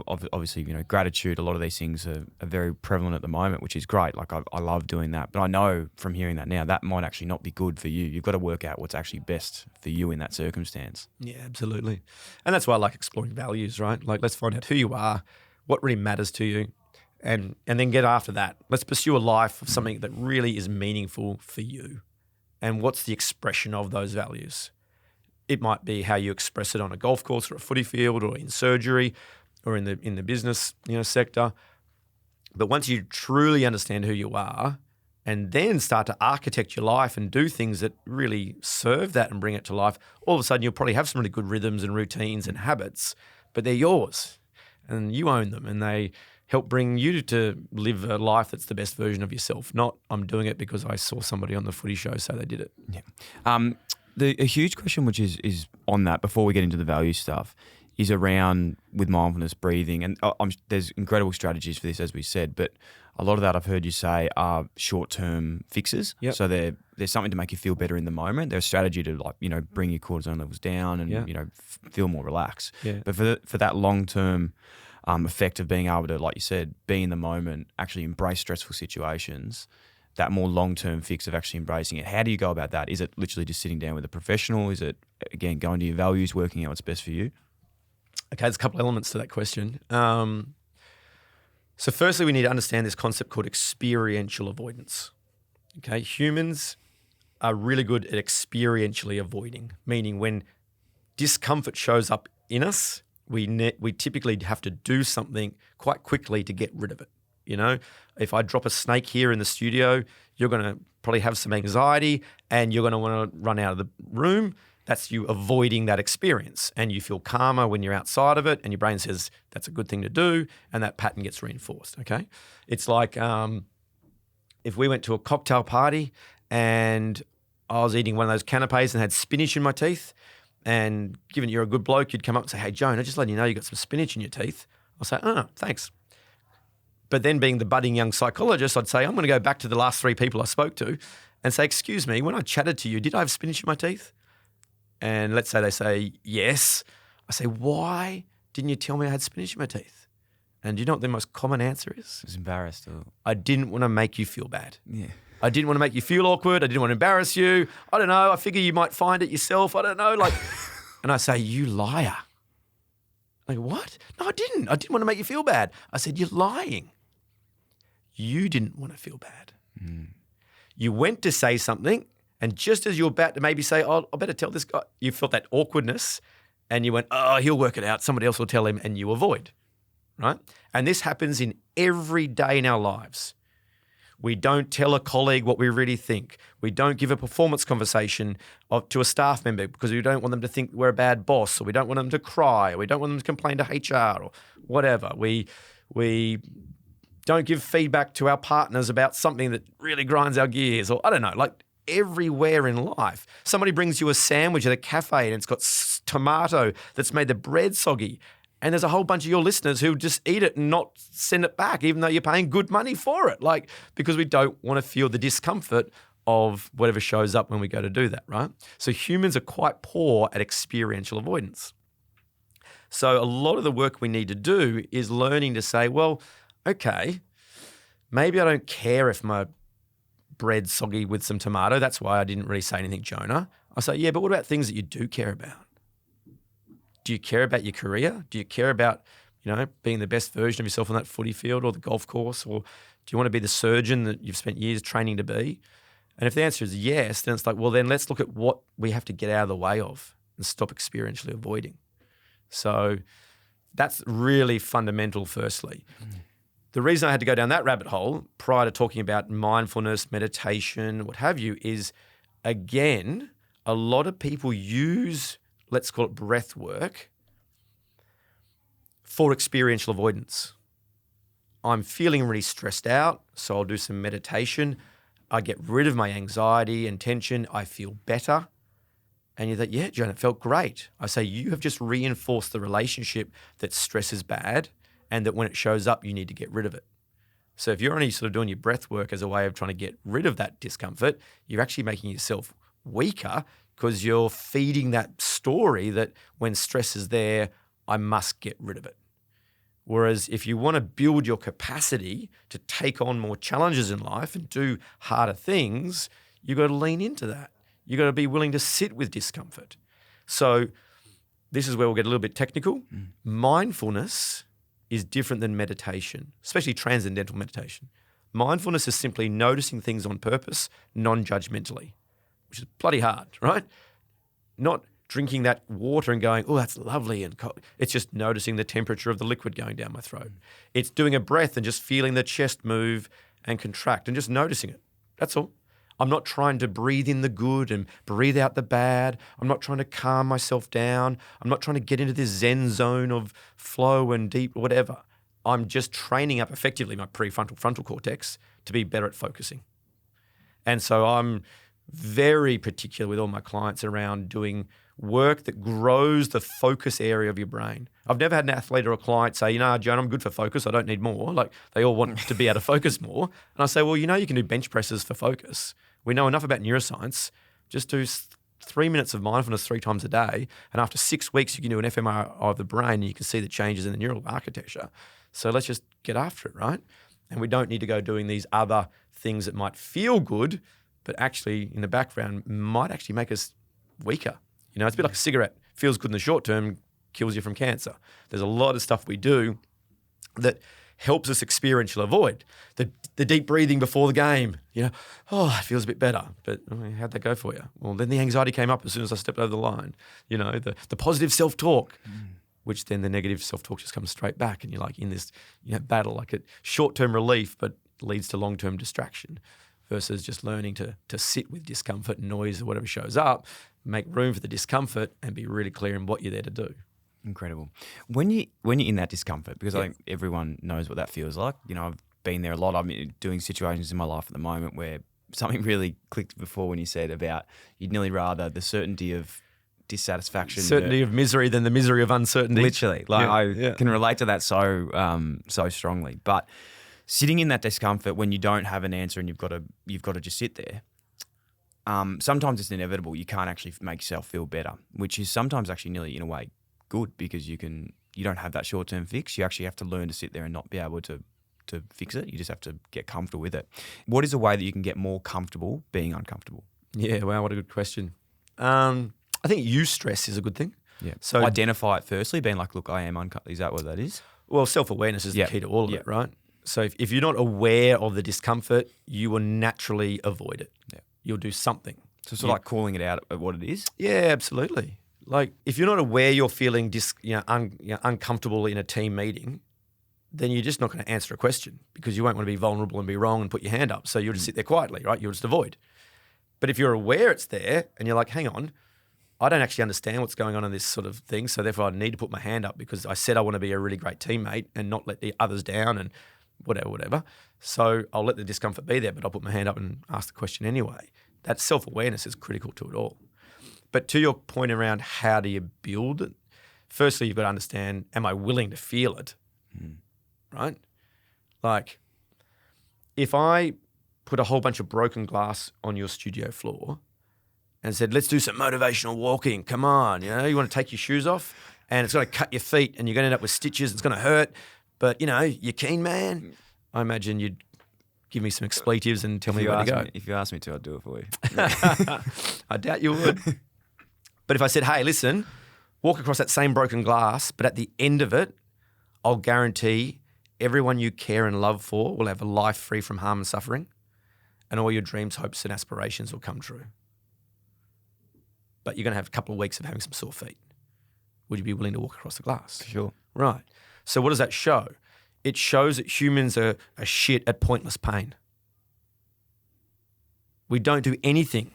obviously, gratitude, a lot of these things are very prevalent at the moment, which is great. Like I love doing that. But I know from hearing that now, that might actually not be good for you. You've got to work out what's actually best for you in that circumstance. Yeah, absolutely. And that's why I like exploring values, right? Like, let's find out who you are, what really matters to you, and then get after that. Let's pursue a life of something that really is meaningful for you. And what's the expression of those values? It might be how you express it on a golf course or a footy field or in surgery or in the business sector. But once you truly understand who you are and then start to architect your life and do things that really serve that and bring it to life, all of a sudden you'll probably have some really good rhythms and routines and habits, but they're yours and you own them and they help bring you to live a life that's the best version of yourself, not I'm doing it because I saw somebody on the footy show, so they did it. Yeah. A huge question, which is on that, before we get into the value stuff, is around with mindfulness, breathing. And there's incredible strategies for this, as we said, but a lot of that I've heard you say are short-term fixes. Yep. So there's something to make you feel better in the moment. There's a strategy to bring your cortisol levels down and feel more relaxed. Yeah. But for that long-term effect of being able to, like you said, be in the moment, actually embrace stressful situations, that more long-term fix of actually embracing it. How do you go about that? Is it literally just sitting down with a professional? Is it, again, going to your values, working out what's best for you? Okay, there's a couple of elements to that question. So firstly, we need to understand this concept called experiential avoidance. Okay, humans are really good at experientially avoiding, meaning when discomfort shows up in us, we typically have to do something quite quickly to get rid of it. If I drop a snake here in the studio, you're going to probably have some anxiety and you're going to want to run out of the room. That's you avoiding that experience. And you feel calmer when you're outside of it and your brain says that's a good thing to do and that pattern gets reinforced, okay? It's like if we went to a cocktail party and I was eating one of those canapes and had spinach in my teeth, and given you're a good bloke, you'd come up and say, hey, Jonah, just letting you know you got some spinach in your teeth. I'll say, oh, thanks. But then being the budding young psychologist, I'd say, I'm going to go back to the last 3 people I spoke to and say, excuse me, when I chatted to you, did I have spinach in my teeth? And let's say they say, yes. I say, why didn't you tell me I had spinach in my teeth? And do you know what the most common answer is? I was embarrassed. I didn't want to make you feel bad. Yeah. I didn't want to make you feel awkward. I didn't want to embarrass you. I don't know. I figure you might find it yourself. I don't know. And I say, you liar. Like, what? No, I didn't. I didn't want to make you feel bad. I said, you're lying. You didn't want to feel bad. Mm. You went to say something, and just as you're about to maybe say, oh, I better tell this guy, you felt that awkwardness, and you went, oh, he'll work it out. Somebody else will tell him, and you avoid, right? And this happens in every day in our lives. We don't tell a colleague what we really think. We don't give a performance conversation to a staff member because we don't want them to think we're a bad boss, or we don't want them to cry, or we don't want them to complain to HR or whatever. We don't give feedback to our partners about something that really grinds our gears, or I don't know, like everywhere in life. Somebody brings you a sandwich at a cafe and it's got tomato that's made the bread soggy, And there's a whole bunch of your listeners who just eat it and not send it back, even though you're paying good money for it. Like, because we don't want to feel the discomfort of whatever shows up when we go to do that, right? So humans are quite poor at experiential avoidance. So a lot of the work we need to do is learning to say, well, okay, maybe I don't care if my bread's soggy with some tomato. That's why I didn't really say anything, Jonah. I say, yeah, but what about things that you do care about? Do you care about your career? Do you care about, being the best version of yourself on that footy field or the golf course? Or do you want to be the surgeon that you've spent years training to be? And if the answer is yes, then it's like, well, then let's look at what we have to get out of the way of and stop experientially avoiding. So that's really fundamental, firstly. The reason I had to go down that rabbit hole prior to talking about mindfulness, meditation, what have you, is, again, a lot of people use, let's call it breath work, for experiential avoidance. I'm feeling really stressed out, so I'll do some meditation. I get rid of my anxiety and tension. I feel better. And you think, yeah, Jonah, it felt great. I say, you have just reinforced the relationship that stress is bad and that when it shows up, you need to get rid of it. So if you're only sort of doing your breath work as a way of trying to get rid of that discomfort, you're actually making yourself weaker because you're feeding that story that when stress is there, I must get rid of it. Whereas if you want to build your capacity to take on more challenges in life and do harder things, you've got to lean into that. You've got to be willing to sit with discomfort. So this is where we'll get a little bit technical. Mindfulness is different than meditation, especially transcendental meditation. Mindfulness is simply noticing things on purpose, non-judgmentally, which is bloody hard, right? Not drinking that water and going, oh, that's lovely and cold. It's just noticing the temperature of the liquid going down my throat. It's doing a breath and just feeling the chest move and contract and just noticing it. That's all. I'm not trying to breathe in the good and breathe out the bad. I'm not trying to calm myself down. I'm not trying to get into this Zen zone of flow and deep whatever. I'm just training up effectively my prefrontal frontal cortex to be better at focusing. And so I'm very particular with all my clients around doing work that grows the focus area of your brain. I've never had an athlete or a client say, Joan, I'm good for focus. I don't need more. Like they all want to be able to focus more. And I say, well, you can do bench presses for focus. We know enough about neuroscience. Just do 3 minutes of mindfulness 3 times a day. And after 6 weeks, you can do an fMRI of the brain and you can see the changes in the neural architecture. So let's just get after it, right? And we don't need to go doing these other things that might feel good, but actually in the background might actually make us weaker. It's a bit like a cigarette. Feels good in the short term, kills you from cancer. There's a lot of stuff we do that helps us experiential avoid. The deep breathing before the game, it feels a bit better. But how'd that go for you? Well, then the anxiety came up as soon as I stepped over the line. The positive self-talk, which then the negative self-talk just comes straight back and you're like in this battle, like a short-term relief, but leads to long-term distraction versus just learning to sit with discomfort and noise or whatever shows up, make room for the discomfort and be really clear in what you're there to do. Incredible. When you're in that discomfort, because I think everyone knows what that feels like. I've been there a lot. I'm doing situations in my life at the moment where something really clicked before when you said about you'd nearly rather the certainty of dissatisfaction. Certainty of misery than the misery of uncertainty. Literally. I can relate to that so strongly. But sitting in that discomfort when you don't have an answer and you've got to just sit there, sometimes it's inevitable. You can't actually make yourself feel better, which is sometimes actually nearly in a way good because you don't have that short-term fix. You actually have to learn to sit there and not be able to fix it. You just have to get comfortable with it. What is a way that you can get more comfortable being uncomfortable? Yeah, wow, what a good question. I think eustress is a good thing. Yeah. So identify it firstly, being like, look, I am uncomfortable. Is that what that is? Well, self-awareness is the key to all of it, right? So if you're not aware of the discomfort, you will naturally avoid it. Yeah. You'll do something. So sort of like calling it out at what it is? Yeah, absolutely. Like if you're not aware you're feeling uncomfortable in a team meeting, then you're just not going to answer a question because you won't want to be vulnerable and be wrong and put your hand up. So you'll just sit there quietly, right? You'll just avoid. But if you're aware it's there and you're like, hang on, I don't actually understand what's going on in this sort of thing, so therefore I need to put my hand up because I said I want to be a really great teammate and not let the others down and whatever. So I'll let the discomfort be there, but I'll put my hand up and ask the question anyway. That self-awareness is critical to it all. But to your point around how do you build it, Firstly, you've got to understand, am I willing to feel it? Right? Like, if I put a whole bunch of broken glass on your studio floor and said, let's do some motivational walking, come on, you want to take your shoes off and it's going to cut your feet and you're going to end up with stitches, it's going to hurt, but, you're keen, man. I imagine you'd give me some expletives and tell me where to go. If you asked me to, I'd do it for you. I doubt you would. But if I said, hey, listen, walk across that same broken glass, but at the end of it, I'll guarantee everyone you care and love for will have a life free from harm and suffering, and all your dreams, hopes, and aspirations will come true. But you're going to have a couple of weeks of having some sore feet. Would you be willing to walk across the glass? Sure. Right. So what does that show? It shows that humans are shit at pointless pain. We don't do anything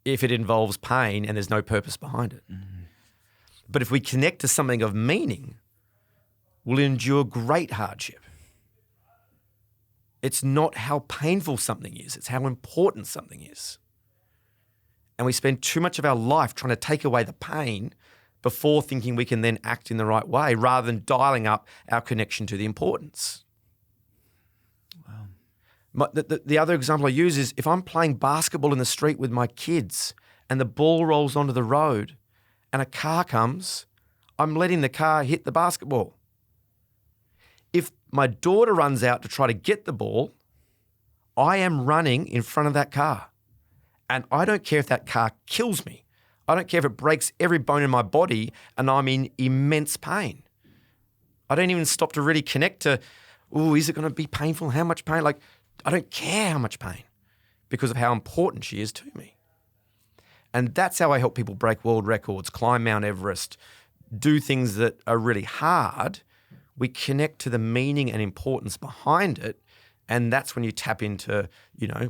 if it involves pain and there's no purpose behind it. Mm-hmm. But if we connect to something of meaning, we'll endure great hardship. It's not how painful something is, it's how important something is. And we spend too much of our life trying to take away the pain before thinking we can then act in the right way, rather than dialing up our connection to the importance. Wow. The other example I use is if I'm playing basketball in the street with my kids and the ball rolls onto the road and a car comes, I'm letting the car hit the basketball. If my daughter runs out to try to get the ball, I am running in front of that car. And I don't care if that car kills me. I don't care if it breaks every bone in my body and I'm in immense pain. I don't even stop to really connect to, is it going to be painful? How much pain? Like, I don't care how much pain because of how important she is to me. And that's how I help people break world records, climb Mount Everest, do things that are really hard. We connect to the meaning and importance behind it. And that's when you tap into,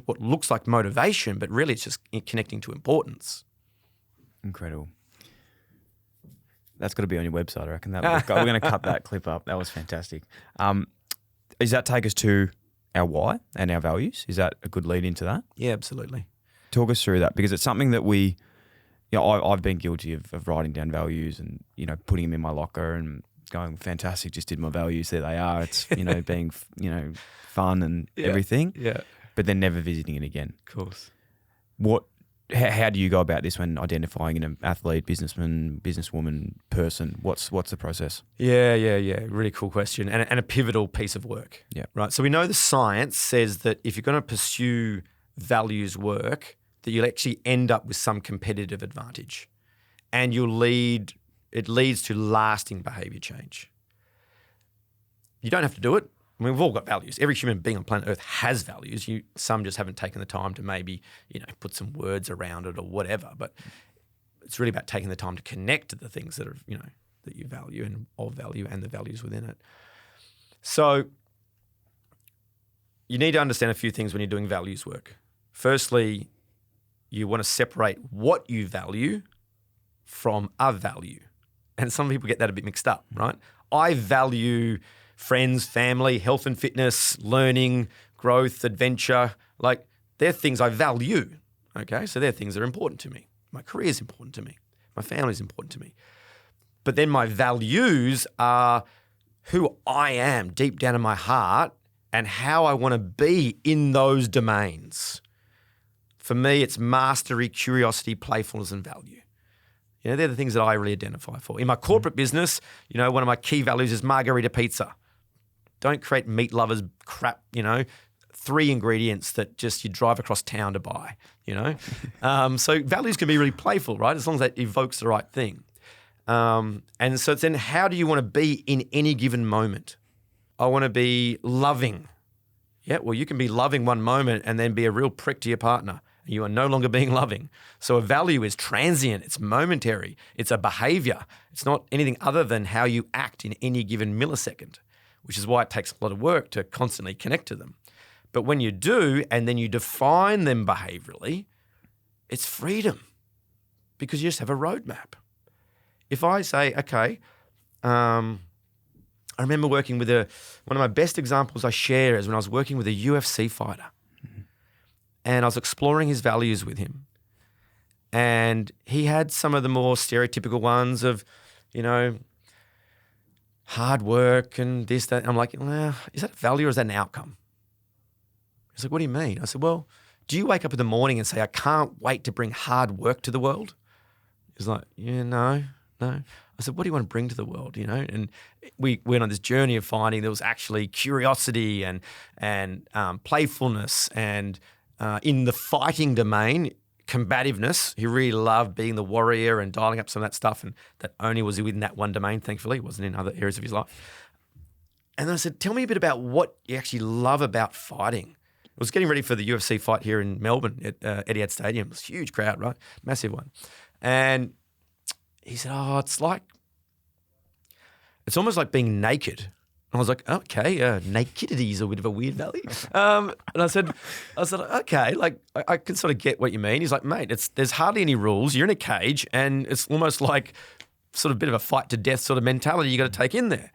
what looks like motivation, but really it's just connecting to importance. Incredible. That's got to be on your website, I reckon. We're going to cut that clip up. That was fantastic. Does that take us to our why and our values? Is that a good lead into that? Yeah, absolutely. Talk us through that, because it's something that I've been guilty of writing down values and, putting them in my locker and going, fantastic, just did my values, there they are. It's, being, fun and everything. Yeah. But then never visiting it again. Of course. How do you go about this when identifying an athlete, businessman, businesswoman, person? What's the process? Yeah. Really cool question and a pivotal piece of work. Yeah. Right. So we know the science says that if you're going to pursue values work, that you'll actually end up with some competitive advantage, and it leads to lasting behavior change. You don't have to do it. I mean, we've all got values. Every human being on planet Earth has values. Some just haven't taken the time to maybe, put some words around it or whatever. But it's really about taking the time to connect to the things that are, that you value and of value and the values within it. So you need to understand a few things when you're doing values work. Firstly, you want to separate what you value from a value. And some people get that a bit mixed up, right? I value friends, family, health and fitness, learning, growth, adventure. Like, they're things I value, okay? So they're things that are important to me. My career is important to me. My family is important to me. But then my values are who I am deep down in my heart and how I want to be in those domains. For me, it's mastery, curiosity, playfulness, and value. They're the things that I really identify for. In my corporate business, one of my key values is margarita pizza. Don't create meat lovers crap, 3 ingredients that just you drive across town to buy, So values can be really playful, right? As long as that evokes the right thing. And so then how do you want to be in any given moment? I want to be loving. Yeah, well, you can be loving one moment and then be a real prick to your partner. You are no longer being loving. So a value is transient. It's momentary. It's a behavior. It's not anything other than how you act in any given millisecond, which is why it takes a lot of work to constantly connect to them. But when you do, and then you define them behaviorally, it's freedom because you just have a roadmap. If I say, okay, I remember working with one of my best examples I share is when I was working with a UFC fighter. And I was exploring his values with him. And he had some of the more stereotypical ones of, hard work and this, that. And I'm like, well, is that a value or is that an outcome? He's like, what do you mean? I said, well, do you wake up in the morning and say, I can't wait to bring hard work to the world? He's like, yeah, no. I said, what do you want to bring to the world, And we went on this journey of finding there was actually curiosity and playfulness and in the fighting domain, combativeness. He really loved being the warrior and dialing up some of that stuff, and that only was within that one domain, thankfully. It wasn't in other areas of his life. And then I said, tell me a bit about what you actually love about fighting. I was getting ready for the UFC fight here in Melbourne at Etihad Stadium. It was a huge crowd, right? Massive one. And he said, it's almost like being naked. And I was like, okay, nakedity is a bit of a weird value. And I said, okay, like I can sort of get what you mean. He's like, mate, there's hardly any rules. You're in a cage and it's almost like sort of a bit of a fight to death sort of mentality you got to take in there.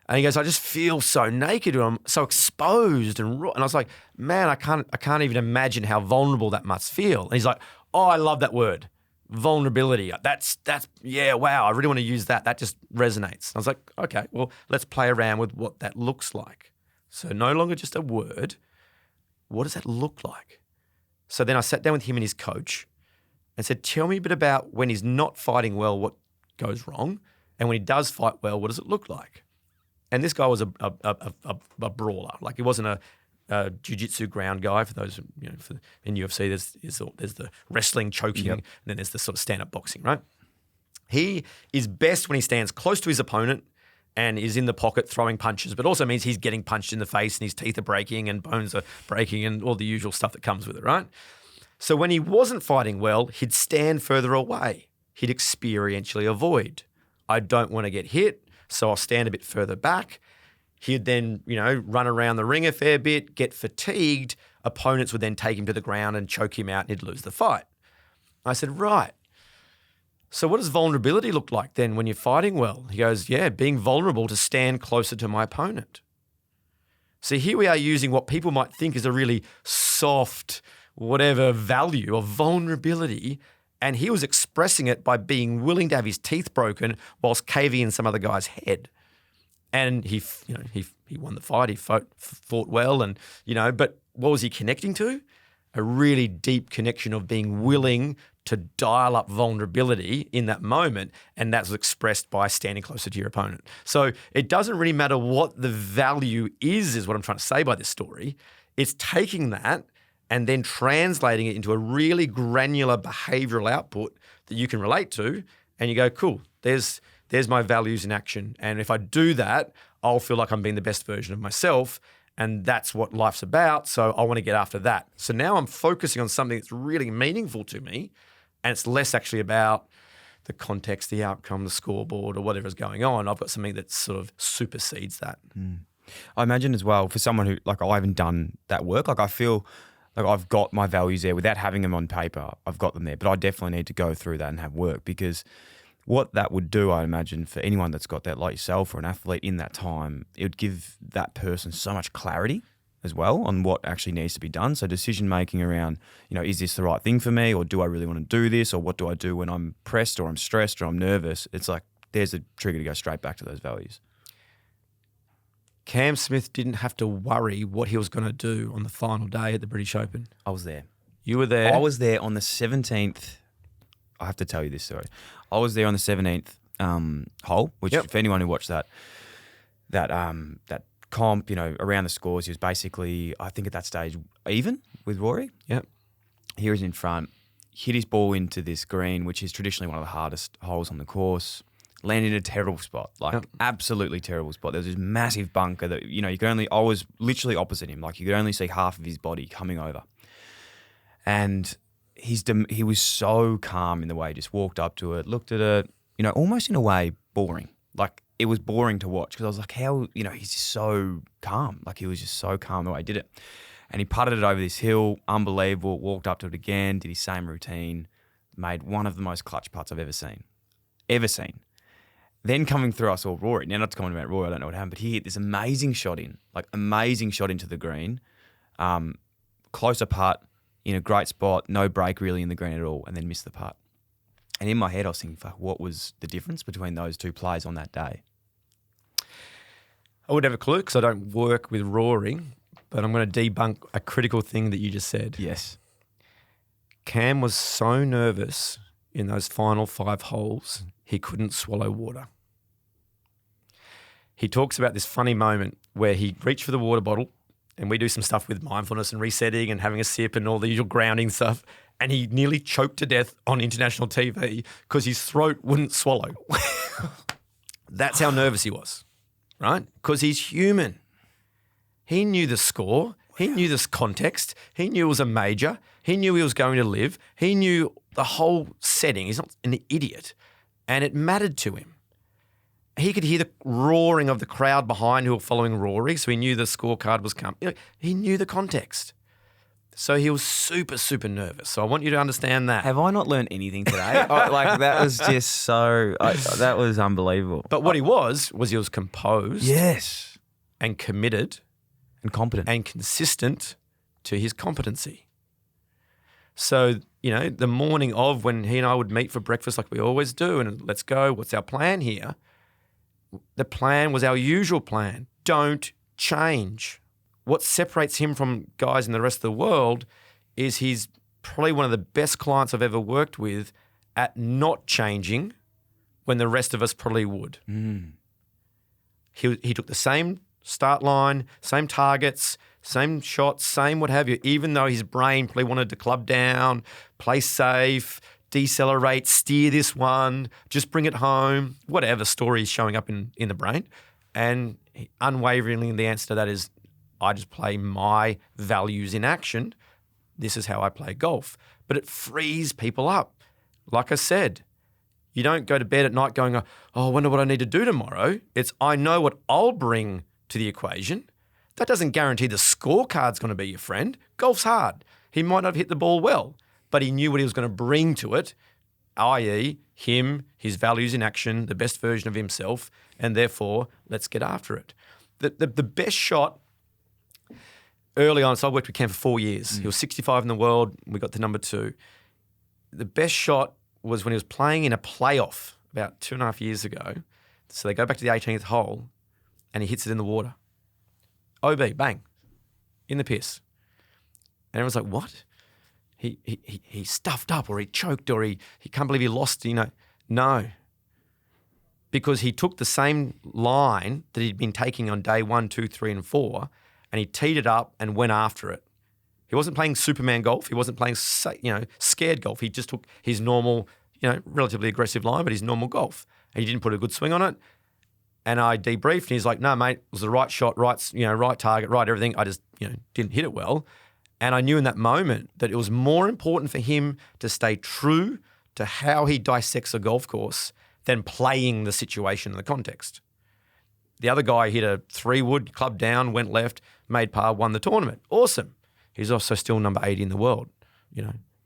And he goes, I just feel so naked and I'm so exposed and raw. And I was like, man, I can't even imagine how vulnerable that must feel. And he's like, oh, I love that word. Vulnerability. That's yeah, wow, I really want to use that. That just resonates. I was like, okay, well, let's play around with what that looks like. So no longer just a word. What does that look like? So then I sat down with him and his coach and said, tell me a bit about when he's not fighting well, what goes wrong? And when he does fight well, what does it look like? And this guy was a brawler. Like he wasn't a jiu-jitsu ground guy. For those, in UFC, there's the wrestling, choking, and then there's the sort of stand-up boxing, right? He is best when he stands close to his opponent and is in the pocket throwing punches, but also means he's getting punched in the face and his teeth are breaking and bones are breaking and all the usual stuff that comes with it, right? So when he wasn't fighting well, he'd stand further away. He'd experientially avoid. I don't want to get hit, so I'll stand a bit further back. He'd then, run around the ring a fair bit, get fatigued. Opponents would then take him to the ground and choke him out and he'd lose the fight. I said, right. So what does vulnerability look like then when you're fighting well? He goes, yeah, being vulnerable to stand closer to my opponent. So here we are using what people might think is a really soft, whatever value of vulnerability, and he was expressing it by being willing to have his teeth broken whilst caving in some other guy's head. And he won the fight. He fought well, and but what was he connecting to? A really deep connection of being willing to dial up vulnerability in that moment, and that was expressed by standing closer to your opponent. So it doesn't really matter what the value is what I'm trying to say by this story. It's taking that and then translating it into a really granular behavioral output that you can relate to, and you go, cool, there's my values in action. And if I do that, I'll feel like I'm being the best version of myself. And that's what life's about. So I want to get after that. So now I'm focusing on something that's really meaningful to me. And it's less actually about the context, the outcome, the scoreboard, or whatever's going on. I've got something that sort of supersedes that. I imagine as well, for someone who, like, I haven't done that work, like I feel like I've got my values there without having them on paper. I've got them there, but I definitely need to go through that and have work, because what that would do, I imagine, for anyone that's got that, like yourself or an athlete in that time, it would give that person so much clarity as well on what actually needs to be done. So decision making around, is this the right thing for me, or do I really want to do this, or what do I do when I'm pressed or I'm stressed or I'm nervous? It's like there's a trigger to go straight back to those values. Cam Smith didn't have to worry what he was going to do on the final day at the British Open. I was there. You were there? I was there on the 17th. I have to tell you this story. I was there on the 17th hole, which for anyone who watched that comp, around the scores, he was basically, I think at that stage, even with Rory. Yep. He was in front, hit his ball into this green, which is traditionally one of the hardest holes on the course. Landed in a terrible spot, absolutely terrible spot. There was this massive bunker that, I was literally opposite him. Like you could only see half of his body coming over. And he was so calm in the way he just walked up to it, looked at it, almost in a way boring. Like it was boring to watch because I was like, how, he's just so calm. Like he was just so calm the way he did it. And he putted it over this hill, unbelievable, walked up to it again, did his same routine, made one of the most clutch putts I've ever seen. Then coming through, I saw Rory. Now, not to comment about Rory, I don't know what happened, but he hit this amazing shot into the green, closer putt, in a great spot, no break really in the green at all, and then missed the putt. And in my head, I was thinking, fuck, what was the difference between those two plays on that day? I would have a clue because I don't work with Rory, but I'm going to debunk a critical thing that you just said. Yes. Cam was so nervous in those final 5 holes, he couldn't swallow water. He talks about this funny moment where he reached for the water bottle, and we do some stuff with mindfulness and resetting and having a sip and all the usual grounding stuff, and he nearly choked to death on international TV because his throat wouldn't swallow. That's how nervous he was, right? Because he's human. He knew the score. He knew this context. He knew it was a major. He knew he was going to live. He knew the whole setting. He's not an idiot. And it mattered to him. He could hear the roaring of the crowd behind who were following Rory, so he knew the scorecard was coming. He knew the context. So he was super, super nervous. So I want you to understand that. Have I not learned anything today? That was just so, that was unbelievable. But what he was he was composed. Yes. And committed. And competent. And consistent to his competency. So, the morning of when he and I would meet for breakfast like we always do, and let's go, what's our plan here? The plan was our usual plan. Don't change. What separates him from guys in the rest of the world is he's probably one of the best clients I've ever worked with at not changing when the rest of us probably would. Mm. He took the same start line, same targets, same shots, same what have you, even though his brain probably wanted to club down, play safe, decelerate, steer this one, just bring it home, whatever story is showing up in the brain. And unwaveringly, the answer to that is, I just play my values in action. This is how I play golf. But it frees people up. Like I said, you don't go to bed at night going, oh, I wonder what I need to do tomorrow. It's, I know what I'll bring to the equation. That doesn't guarantee the scorecard's going to be your friend. Golf's hard. He might not have hit the ball well, but he knew what he was going to bring to it, i.e. him, his values in action, the best version of himself, and therefore, let's get after it. The best shot early on, so I worked with Cam for 4 years. He was 65 in the world. We got to number 2. The best shot was when he was playing in a playoff about 2.5 years ago. So they go back to the 18th hole and he hits it in the water. OB, bang, in the piss. And everyone's like, what? He stuffed up or he choked or he can't believe he lost, No. Because he took the same line that he'd been taking on day 1, 2, 3, and 4 and he teed it up and went after it. He wasn't playing Superman golf. He wasn't playing, scared golf. He just took his normal, relatively aggressive line, but his normal golf. And he didn't put a good swing on it. And I debriefed and he's like, no, mate, it was the right shot, right target, right everything. I just, didn't hit it well. And I knew in that moment that it was more important for him to stay true to how he dissects a golf course than playing the situation and the context. The other guy hit a 3-wood, club down, went left, made par, won the tournament. Awesome. He's also still number 80 in the world.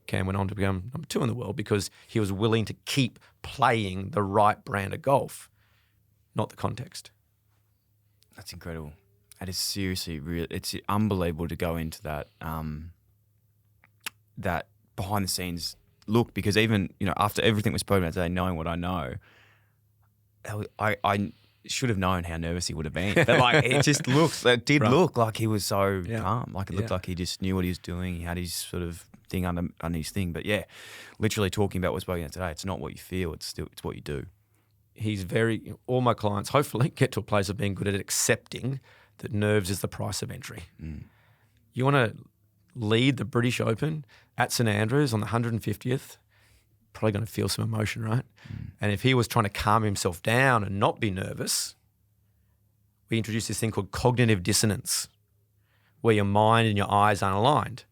Cam went on to become number 2 in the world because he was willing to keep playing the right brand of golf, not the context. That's incredible. That is seriously real. It's unbelievable to go into that that behind the scenes look, because even after everything was spoken about today, knowing what I know, I should have known how nervous he would have been. But it did look like he was so calm. Like it looked like he just knew what he was doing. He had his sort of thing under his thing. But yeah, literally talking about what's spoken about today, it's not what you feel, it's what you do. He's all my clients hopefully get to a place of being good at accepting that nerves is the price of entry. Mm. You want to lead the British Open at St Andrews on the 150th, probably going to feel some emotion, right? Mm. And if he was trying to calm himself down and not be nervous, we introduced this thing called cognitive dissonance, where your mind and your eyes aren't aligned.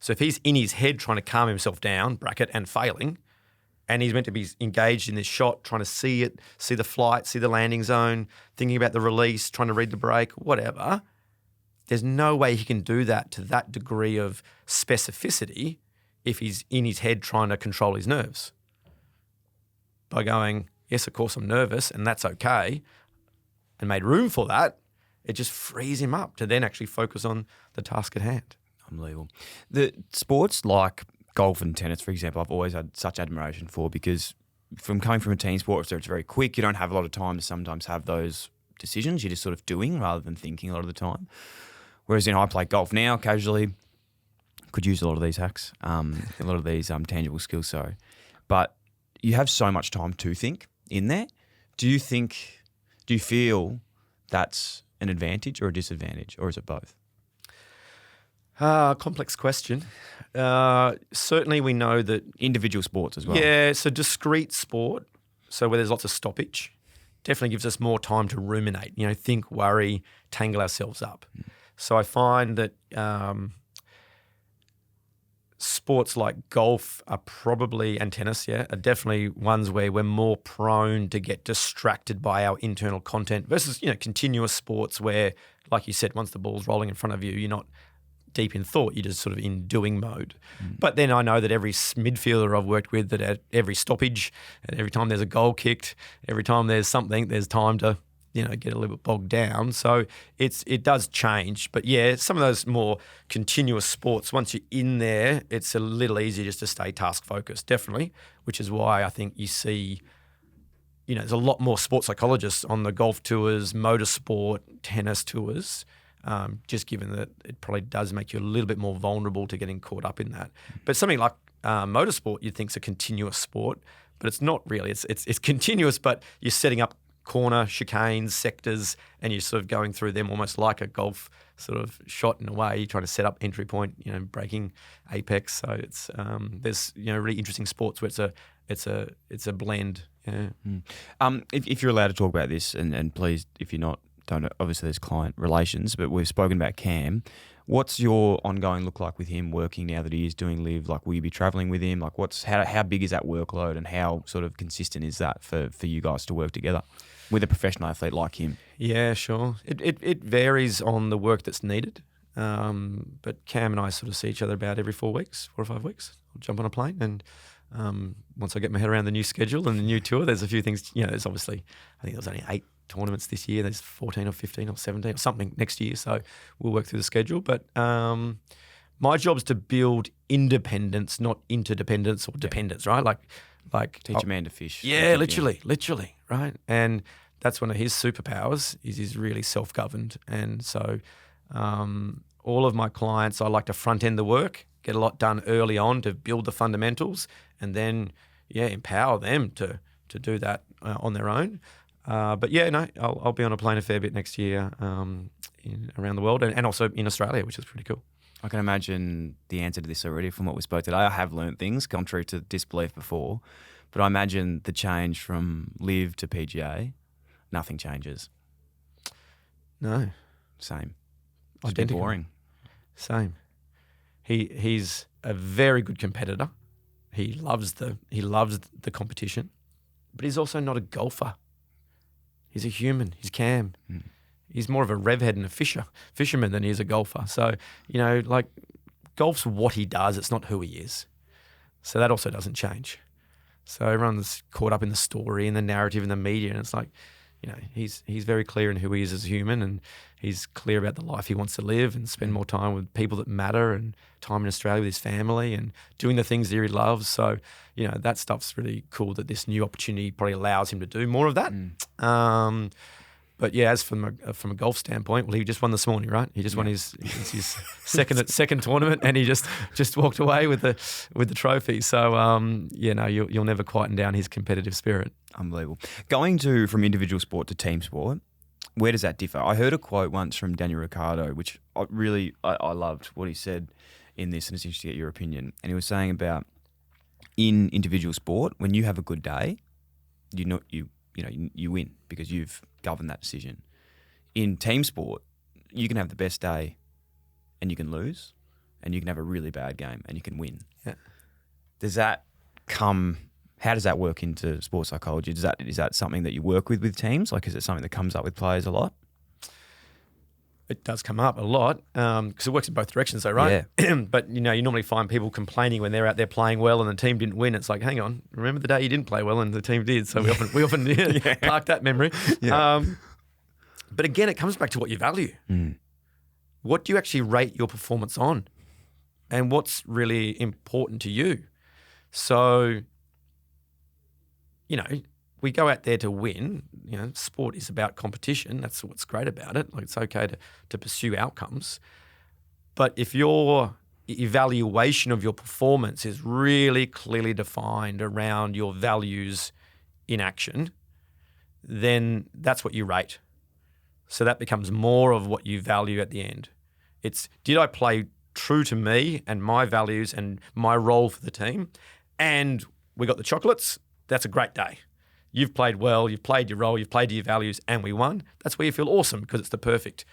So if he's in his head trying to calm himself down, bracket, and failing, and he's meant to be engaged in this shot, trying to see it, see the flight, see the landing zone, thinking about the release, trying to read the break, whatever, there's no way he can do that to that degree of specificity if he's in his head trying to control his nerves. By going, yes, of course I'm nervous and that's okay, and made room for that, it just frees him up to then actually focus on the task at hand. Unbelievable. The sports like golf and tennis, for example, I've always had such admiration for, because from coming from a team sport, so it's very quick, you don't have a lot of time to sometimes have those decisions. You're just sort of doing rather than thinking a lot of the time. Whereas, I play golf now casually. Could use a lot of these hacks, a lot of these tangible skills. Sorry, but you have so much time to think in there. Do you feel that's an advantage or a disadvantage, or is it both? Complex question. Certainly we know that individual sports as well. Yeah, so discrete sport, so where there's lots of stoppage, definitely gives us more time to ruminate, think, worry, tangle ourselves up. So I find that sports like golf are probably, and tennis, are definitely ones where we're more prone to get distracted by our internal content versus, continuous sports where, like you said, once the ball's rolling in front of you, you're not deep in thought, you're just sort of in doing mode. But then I know that every midfielder I've worked with, that at every stoppage, and every time there's a goal kicked, every time there's something, there's time to get a little bit bogged down. So it does change. But yeah, some of those more continuous sports, once you're in there, it's a little easier just to stay task focused, definitely, which is why I think you see, there's a lot more sports psychologists on the golf tours, motorsport, tennis tours, just given that it probably does make you a little bit more vulnerable to getting caught up in that. But something like motorsport you'd think is a continuous sport, but it's not really. It's continuous, but you're setting up corner, chicanes, sectors, and you're sort of going through them almost like a golf sort of shot in a way. You're trying to set up entry point, breaking apex. So it's there's really interesting sports where it's a blend. Yeah. If you're allowed to talk about this, and please, if you're not, don't. Obviously, there's client relations, but we've spoken about Cam. What's your ongoing look like with him working now that he is doing live? Like, will you be travelling with him? Like, how big is that workload, and how sort of consistent is that for you guys to work together with a professional athlete like him? Yeah, sure. It varies on the work that's needed. But Cam and I sort of see each other about every 4 or 5 weeks. I'll jump on a plane, and once I get my head around the new schedule and the new tour, there's a few things. There's obviously, I think there was only 8 tournaments this year. There's 14 or 15 or 17 or something next year. So we'll work through the schedule. But my job is to build independence, not interdependence or dependence, right? Like teach a man to fish. Yeah, literally, right? And that's one of his superpowers is he's really self-governed. And so all of my clients, I like to front-end the work, get a lot done early on to build the fundamentals, and then, empower them to do that on their own. But I'll be on a plane a fair bit next year around the world and also in Australia, which is pretty cool. I can imagine the answer to this already from what we spoke today. I have learnt things contrary to disbelief before, but I imagine the change from live to PGA, nothing changes. No. Same. It's identical. Boring. Same. He's a very good competitor. He loves the competition, but he's also not a golfer. He's a human. He's Cam. He's more of a rev head and a fisherman than he is a golfer. So, golf's what he does. It's not who he is. So that also doesn't change. So everyone's caught up in the story and the narrative and the media, and it's like, he's very clear in who he is as a human, and he's clear about the life he wants to live and spend more time with people that matter and time in Australia with his family and doing the things that he loves. So, that stuff's really cool that this new opportunity probably allows him to do more of that. But yeah, as from a golf standpoint, well, he just won this morning, right? He just won his second tournament, and he just walked away with the trophy. So you'll never quieten down his competitive spirit. Unbelievable. Going from individual sport to team sport, where does that differ? I heard a quote once from Daniel Ricciardo, which I loved what he said in this, and it's interesting to get your opinion. And he was saying about in individual sport, when you have a good day, you win because you've governed that decision. In team sport, you can have the best day and you can lose, and you can have a really bad game and you can win. Yeah. How does that work into sports psychology? Is that something that you work with teams? Like, is it something that comes up with players a lot? It does come up a lot because it works in both directions though, right? Yeah. But, you normally find people complaining when they're out there playing well and the team didn't win. It's like, hang on, remember the day you didn't play well and the team did? So we often park that memory. Yeah. But again, it comes back to what you value. What do you actually rate your performance on? And what's really important to you? So, we go out there to win. You know, sport is about competition. That's what's great about it. Like, it's okay to pursue outcomes. But if your evaluation of your performance is really clearly defined around your values in action, then that's what you rate. So that becomes more of what you value at the end. It's, did I play true to me and my values and my role for the team? And we got the chocolates. That's a great day. You've played well, you've played your role, you've played to your values, and we won. That's where you feel awesome, because it's the perfect,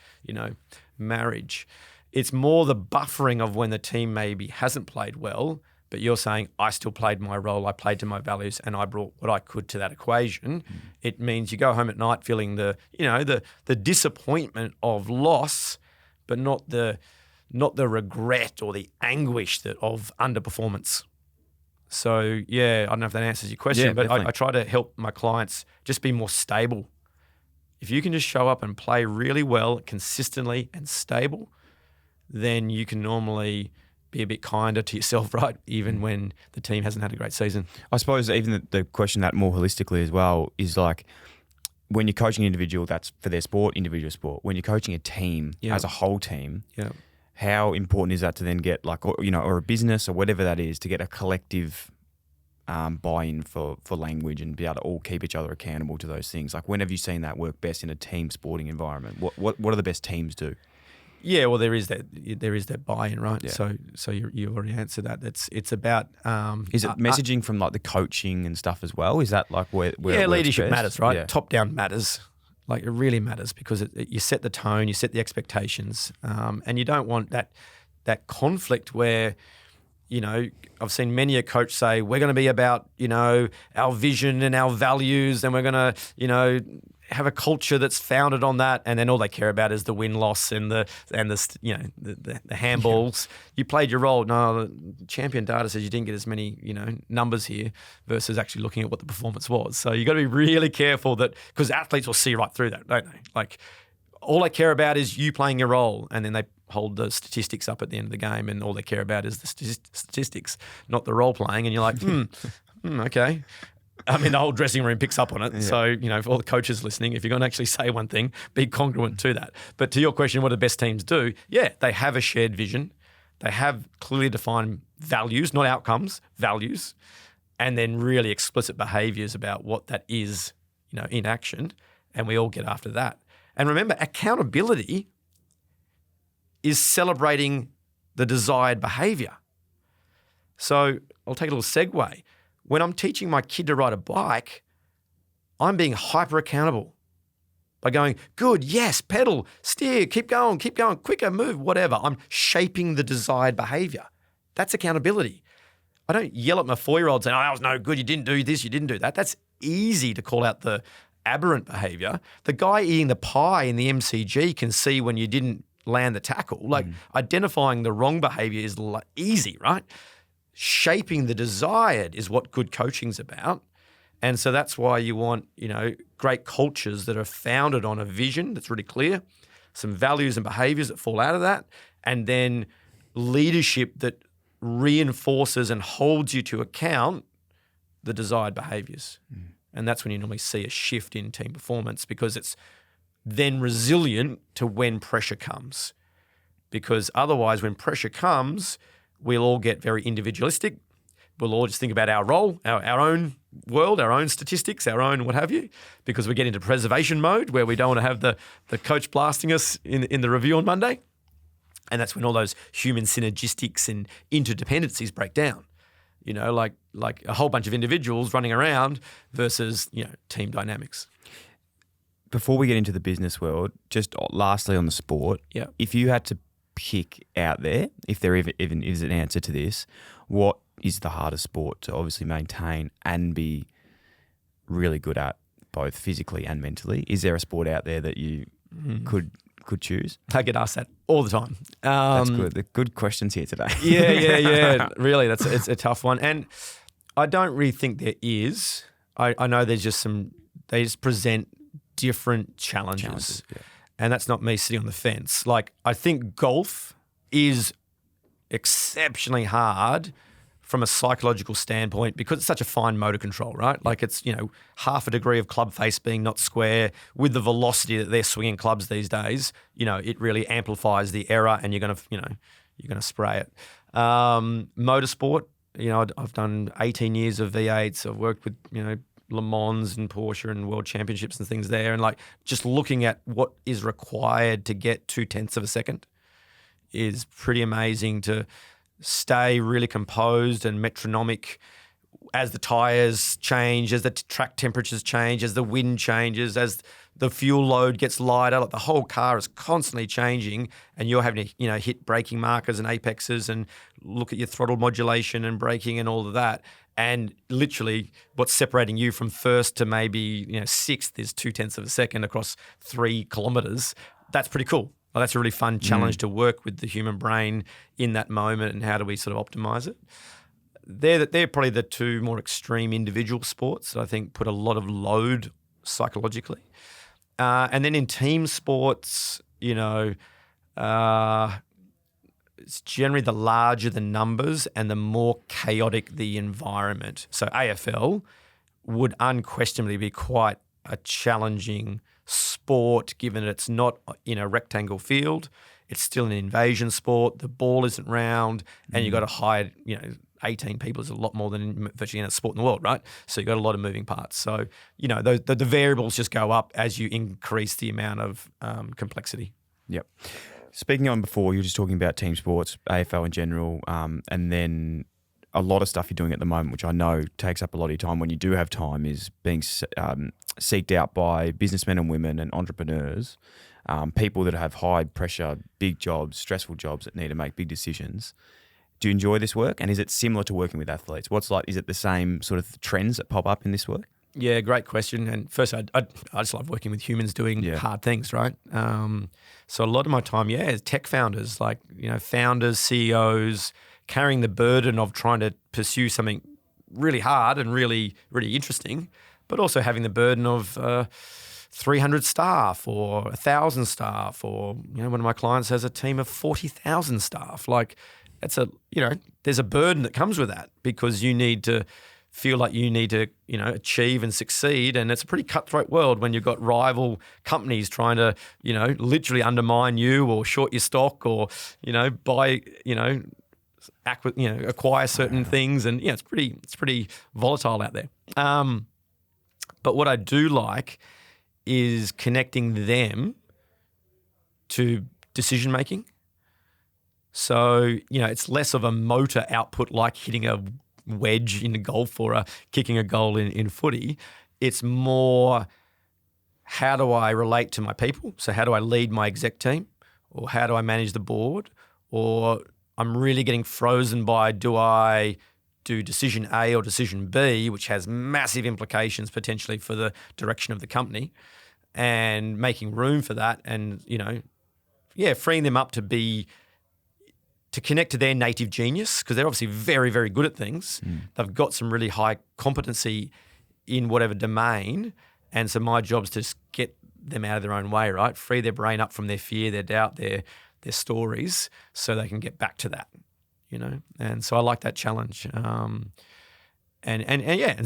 marriage. It's more the buffering of when the team maybe hasn't played well, but you're saying, I still played my role, I played to my values, and I brought what I could to that equation. It means you go home at night feeling the disappointment of loss, but not the regret or the anguish of underperformance. So, yeah, I don't know if that answers your question, but I try to help my clients just be more stable. If you can just show up and play really well, consistently and stable, then you can normally be a bit kinder to yourself, right? Even when the team hasn't had a great season. I suppose even the question that more holistically as well is like, when you're coaching an individual, that's for their sport, individual sport. When you're coaching a team as a whole team, how important is that to then get or a business or whatever that is, to get a collective buy-in for language and be able to all keep each other accountable to those things? Like, when have you seen that work best in a team sporting environment? What do the best teams do? Yeah, well, there is that buy-in, right? Yeah. So you already answered that. It's about is it messaging from like the coaching and stuff as well? Is that like where leadership best? matters, right? Yeah. Top down matters. Like, it really matters, because you set the tone, you set the expectations, and you don't want that conflict where, I've seen many a coach say, we're going to be about, our vision and our values, and we're going to, have a culture that's founded on that, and then all they care about is the win-loss and the handballs. You played your role. No, the champion data says you didn't get as many, numbers here, versus actually looking at what the performance was. So you got to be really careful that, because athletes will see right through that, don't they? Like, all they care about is you playing your role, and then they hold the statistics up at the end of the game, and all they care about is the statistics, not the role playing. And you're like, okay. I mean, the whole dressing room picks up on it. Yeah. So, for all the coaches listening, if you're going to actually say one thing, be congruent to that. But to your question, what do the best teams do? Yeah, they have a shared vision. They have clearly defined values, not outcomes, values, and then really explicit behaviours about what that is, in action. And we all get after that. And remember, accountability is celebrating the desired behaviour. So I'll take a little segue. When I'm teaching my kid to ride a bike, I'm being hyper accountable by going, good, yes, pedal, steer, keep going, quicker, move, whatever. I'm shaping the desired behavior. That's accountability. I don't yell at my 4-year-old saying, that was no good, you didn't do this, you didn't do that. That's easy to call out the aberrant behavior. The guy eating the pie in the MCG can see when you didn't land the tackle. Like, identifying the wrong behavior is easy, right? Shaping the desired is what good coaching's about. And so that's why you want, great cultures that are founded on a vision that's really clear, some values and behaviors that fall out of that, and then leadership that reinforces and holds you to account the desired behaviors. And that's when you normally see a shift in team performance, because it's then resilient to when pressure comes. Because otherwise, when pressure comes, we'll all get very individualistic. We'll all just think about our role, our own world, our own statistics, our own what have you, because we get into preservation mode where we don't want to have the coach blasting us in the review on Monday. And that's when all those human synergistics and interdependencies break down. Like a whole bunch of individuals running around versus, team dynamics. Before we get into the business world, just lastly on the sport, if you had to pick out there, if there even is an answer to this, what is the hardest sport to obviously maintain and be really good at, both physically and mentally? Is there a sport out there that you could choose? I get asked that all the time. That's good. The good questions here today. Yeah. Really, it's a tough one. And I don't really think there is. I know there's just they just present different challenges. And that's not me sitting on the fence. Like, I think golf is exceptionally hard from a psychological standpoint, because it's such a fine motor control, right? Like it's, half a degree of club face being not square with the velocity that they're swinging clubs these days, it really amplifies the error and you're going to spray it. Motorsport, I've done 18 years of V8s. I've worked with, Le Mans and Porsche and World Championships and things there. And like just looking at what is required to get 0.2 of a second is pretty amazing, to stay really composed and metronomic as the tyres change, as the track temperatures change, as the wind changes, as the fuel load gets lighter. Like the whole car is constantly changing, and you're having to, hit braking markers and apexes and look at your throttle modulation and braking and all of that. And literally what's separating you from first to maybe, sixth is 0.2 of a second across 3 kilometres. That's pretty cool. Well, that's a really fun challenge to work with the human brain in that moment, and how do we sort of optimize it. They're probably the 2 more extreme individual sports that I think put a lot of load psychologically. And then in team sports, it's generally the larger the numbers and the more chaotic the environment. So AFL would unquestionably be quite a challenging sport, given it's not in a rectangle field. It's still an invasion sport. The ball isn't round, and you've got to hide, 18 people is a lot more than virtually any sport in the world, right? So you've got a lot of moving parts. So, the variables just go up as you increase the amount of complexity. Yep. Speaking on before, you were just talking about team sports, AFL in general, and then a lot of stuff you're doing at the moment, which I know takes up a lot of your time when you do have time, is being seeked out by businessmen and women and entrepreneurs, people that have high pressure, big jobs, stressful jobs that need to make big decisions. Do you enjoy this work? And is it similar to working with athletes? Is it the same sort of trends that pop up in this work? Yeah, great question. And first, I just love working with humans doing hard things, right? So a lot of my time, is tech founders, founders, CEOs, carrying the burden of trying to pursue something really hard and really, really interesting, but also having the burden of 300 staff or 1,000 staff, or, one of my clients has a team of 40,000 staff. There's a burden that comes with that, because you need to feel like you need to, achieve and succeed. And it's a pretty cutthroat world when you've got rival companies trying to, literally undermine you or short your stock or, buy, acquire certain things. And, it's pretty volatile out there. But what I do like is connecting them to decision making. So, it's less of a motor output like hitting a wedge in golf or kicking a goal in footy. It's more, how do I relate to my people? So how do I lead my exec team? Or how do I manage the board? Or I'm really getting frozen by, do I do decision A or decision B, which has massive implications potentially for the direction of the company, and making room for that and, freeing them up to connect to their native genius, because they're obviously very, very good at things. They've got some really high competency in whatever domain. And so my job's to just get them out of their own way, right? Free their brain up from their fear, their doubt, their stories, so they can get back to that, And so I like that challenge. And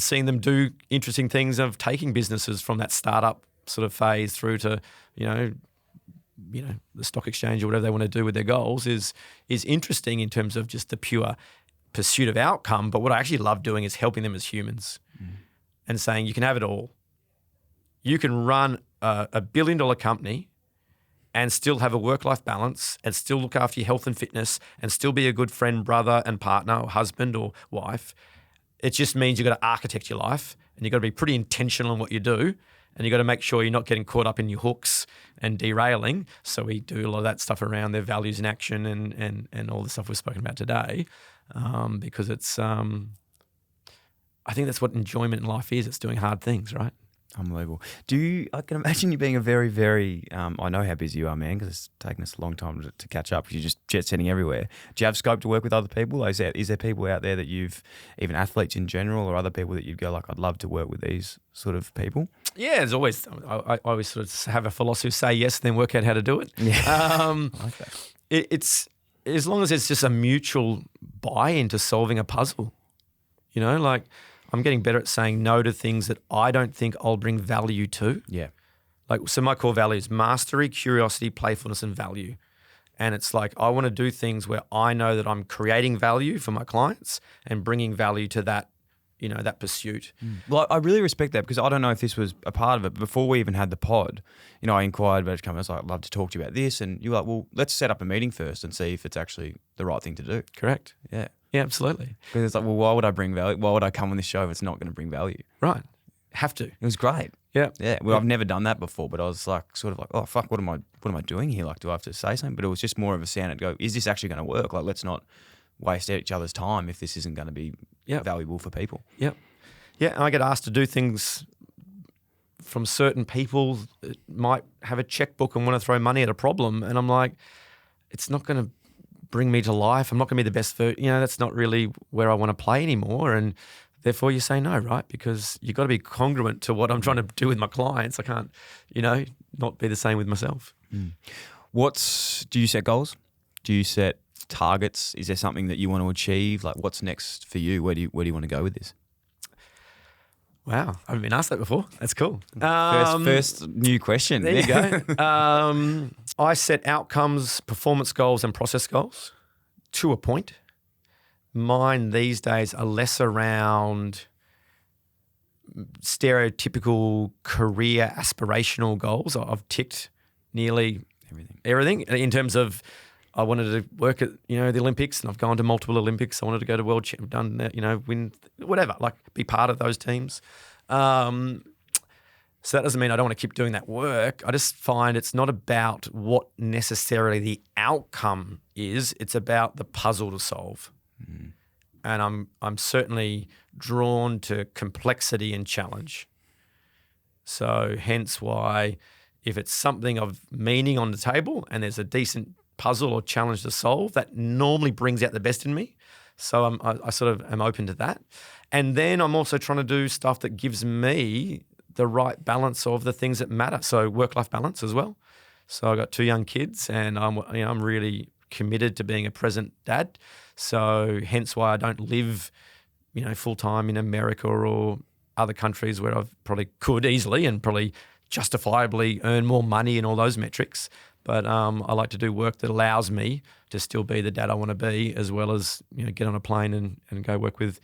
seeing them do interesting things of taking businesses from that startup sort of phase through to, the stock exchange or whatever they want to do with their goals is interesting in terms of just the pure pursuit of outcome. But what I actually love doing is helping them as humans and saying, you can have it all. You can run a $1 billion company and still have a work-life balance and still look after your health and fitness and still be a good friend, brother and partner or husband or wife. It just means you've got to architect your life, and you've got to be pretty intentional in what you do. And you've got to make sure you're not getting caught up in your hooks and derailing. So we do a lot of that stuff around their values in action and all the stuff we've spoken about today, because it's, I think that's what enjoyment in life is. It's doing hard things, right? Unbelievable. I can imagine you being a very, very, I know how busy you are, man, because it's taken us a long time to catch up, because you're just jet setting everywhere. Do you have scope to work with other people? Is there people out there that even athletes in general, or other people that you'd go like, I'd love to work with these sort of people? Yeah, there's always, I always sort of have a philosophy of say yes and then work out how to do it. Yeah. I like that. It's as long as it's just a mutual buy into solving a puzzle, like I'm getting better at saying no to things that I don't think I'll bring value to. Yeah. So my core values: mastery, curiosity, playfulness, and value. And it's like I want to do things where I know that I'm creating value for my clients and bringing value to that, that pursuit. Well, I really respect that, because I don't know if this was a part of it. Before we even had the pod, I inquired about it. I was like, I'd love to talk to you about this. And you're like, well, let's set up a meeting first and see if it's actually the right thing to do. Correct. Yeah. Yeah, absolutely. Because it's like, well, why would I bring value? Why would I come on this show if it's not going to bring value? Right. Have to. It was great. Yeah. Yeah. Well, I've never done that before, but I was like, sort of like, oh, fuck, what am I doing here? Like, do I have to say something? But it was just more of a sound and go, is this actually going to work? Like, let's not waste each other's time if this isn't going to be valuable for people. Yep. Yeah. And I get asked to do things from certain people that might have a checkbook and want to throw money at a problem. And I'm like, it's not going to bring me to life. I'm not going to be the best that's not really where I want to play anymore. And therefore you say no, right? Because you've got to be congruent to what I'm trying to do with my clients. I can't, not be the same with myself. Do you set goals? Do you set targets? Is there something that you want to achieve? Like, what's next for you? Where do you want to go with this? Wow, I haven't been asked that before. That's cool. First new question. There you go. I set outcomes, performance goals, and process goals to a point. Mine these days are less around stereotypical career aspirational goals. I've ticked nearly everything in terms of I wanted to work at the Olympics, and I've gone to multiple Olympics. I wanted to go to done that, win whatever, like be part of those teams. So that doesn't mean I don't want to keep doing that work. I just find it's not about what necessarily the outcome is. It's about the puzzle to solve. And I'm certainly drawn to complexity and challenge. So hence why if it's something of meaning on the table and there's a decent puzzle or challenge to solve, that normally brings out the best in me. So I sort of am open to that. And then I'm also trying to do stuff that gives me the right balance of the things that matter. So work-life balance as well. So I've got 2 young kids, and I'm really committed to being a present dad. So hence why I don't live, full-time in America or other countries where I probably could easily and probably justifiably earn more money and all those metrics. But I like to do work that allows me to still be the dad I want to be, as well as get on a plane and go work with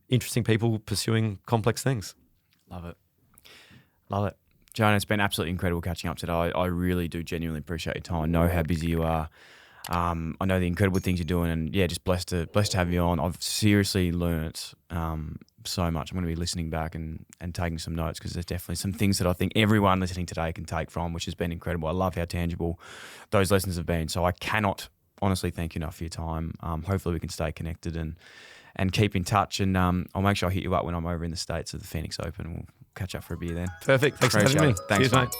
interesting people pursuing complex things. Love it. Jonah, it's been absolutely incredible catching up today. I really do genuinely appreciate your time. I know how busy you are. I know the incredible things you're doing, and just blessed to have you on. I've seriously learnt so much. I'm going to be listening back and taking some notes, because there's definitely some things that I think everyone listening today can take from, which has been incredible. I love how tangible those lessons have been. So I cannot honestly thank you enough for your time. Hopefully we can stay connected and keep in touch, and I'll make sure I hit you up when I'm over in the States at the Phoenix Open, and we'll catch up for a beer then. Perfect. Thanks for having me. Thanks, cheers, mate.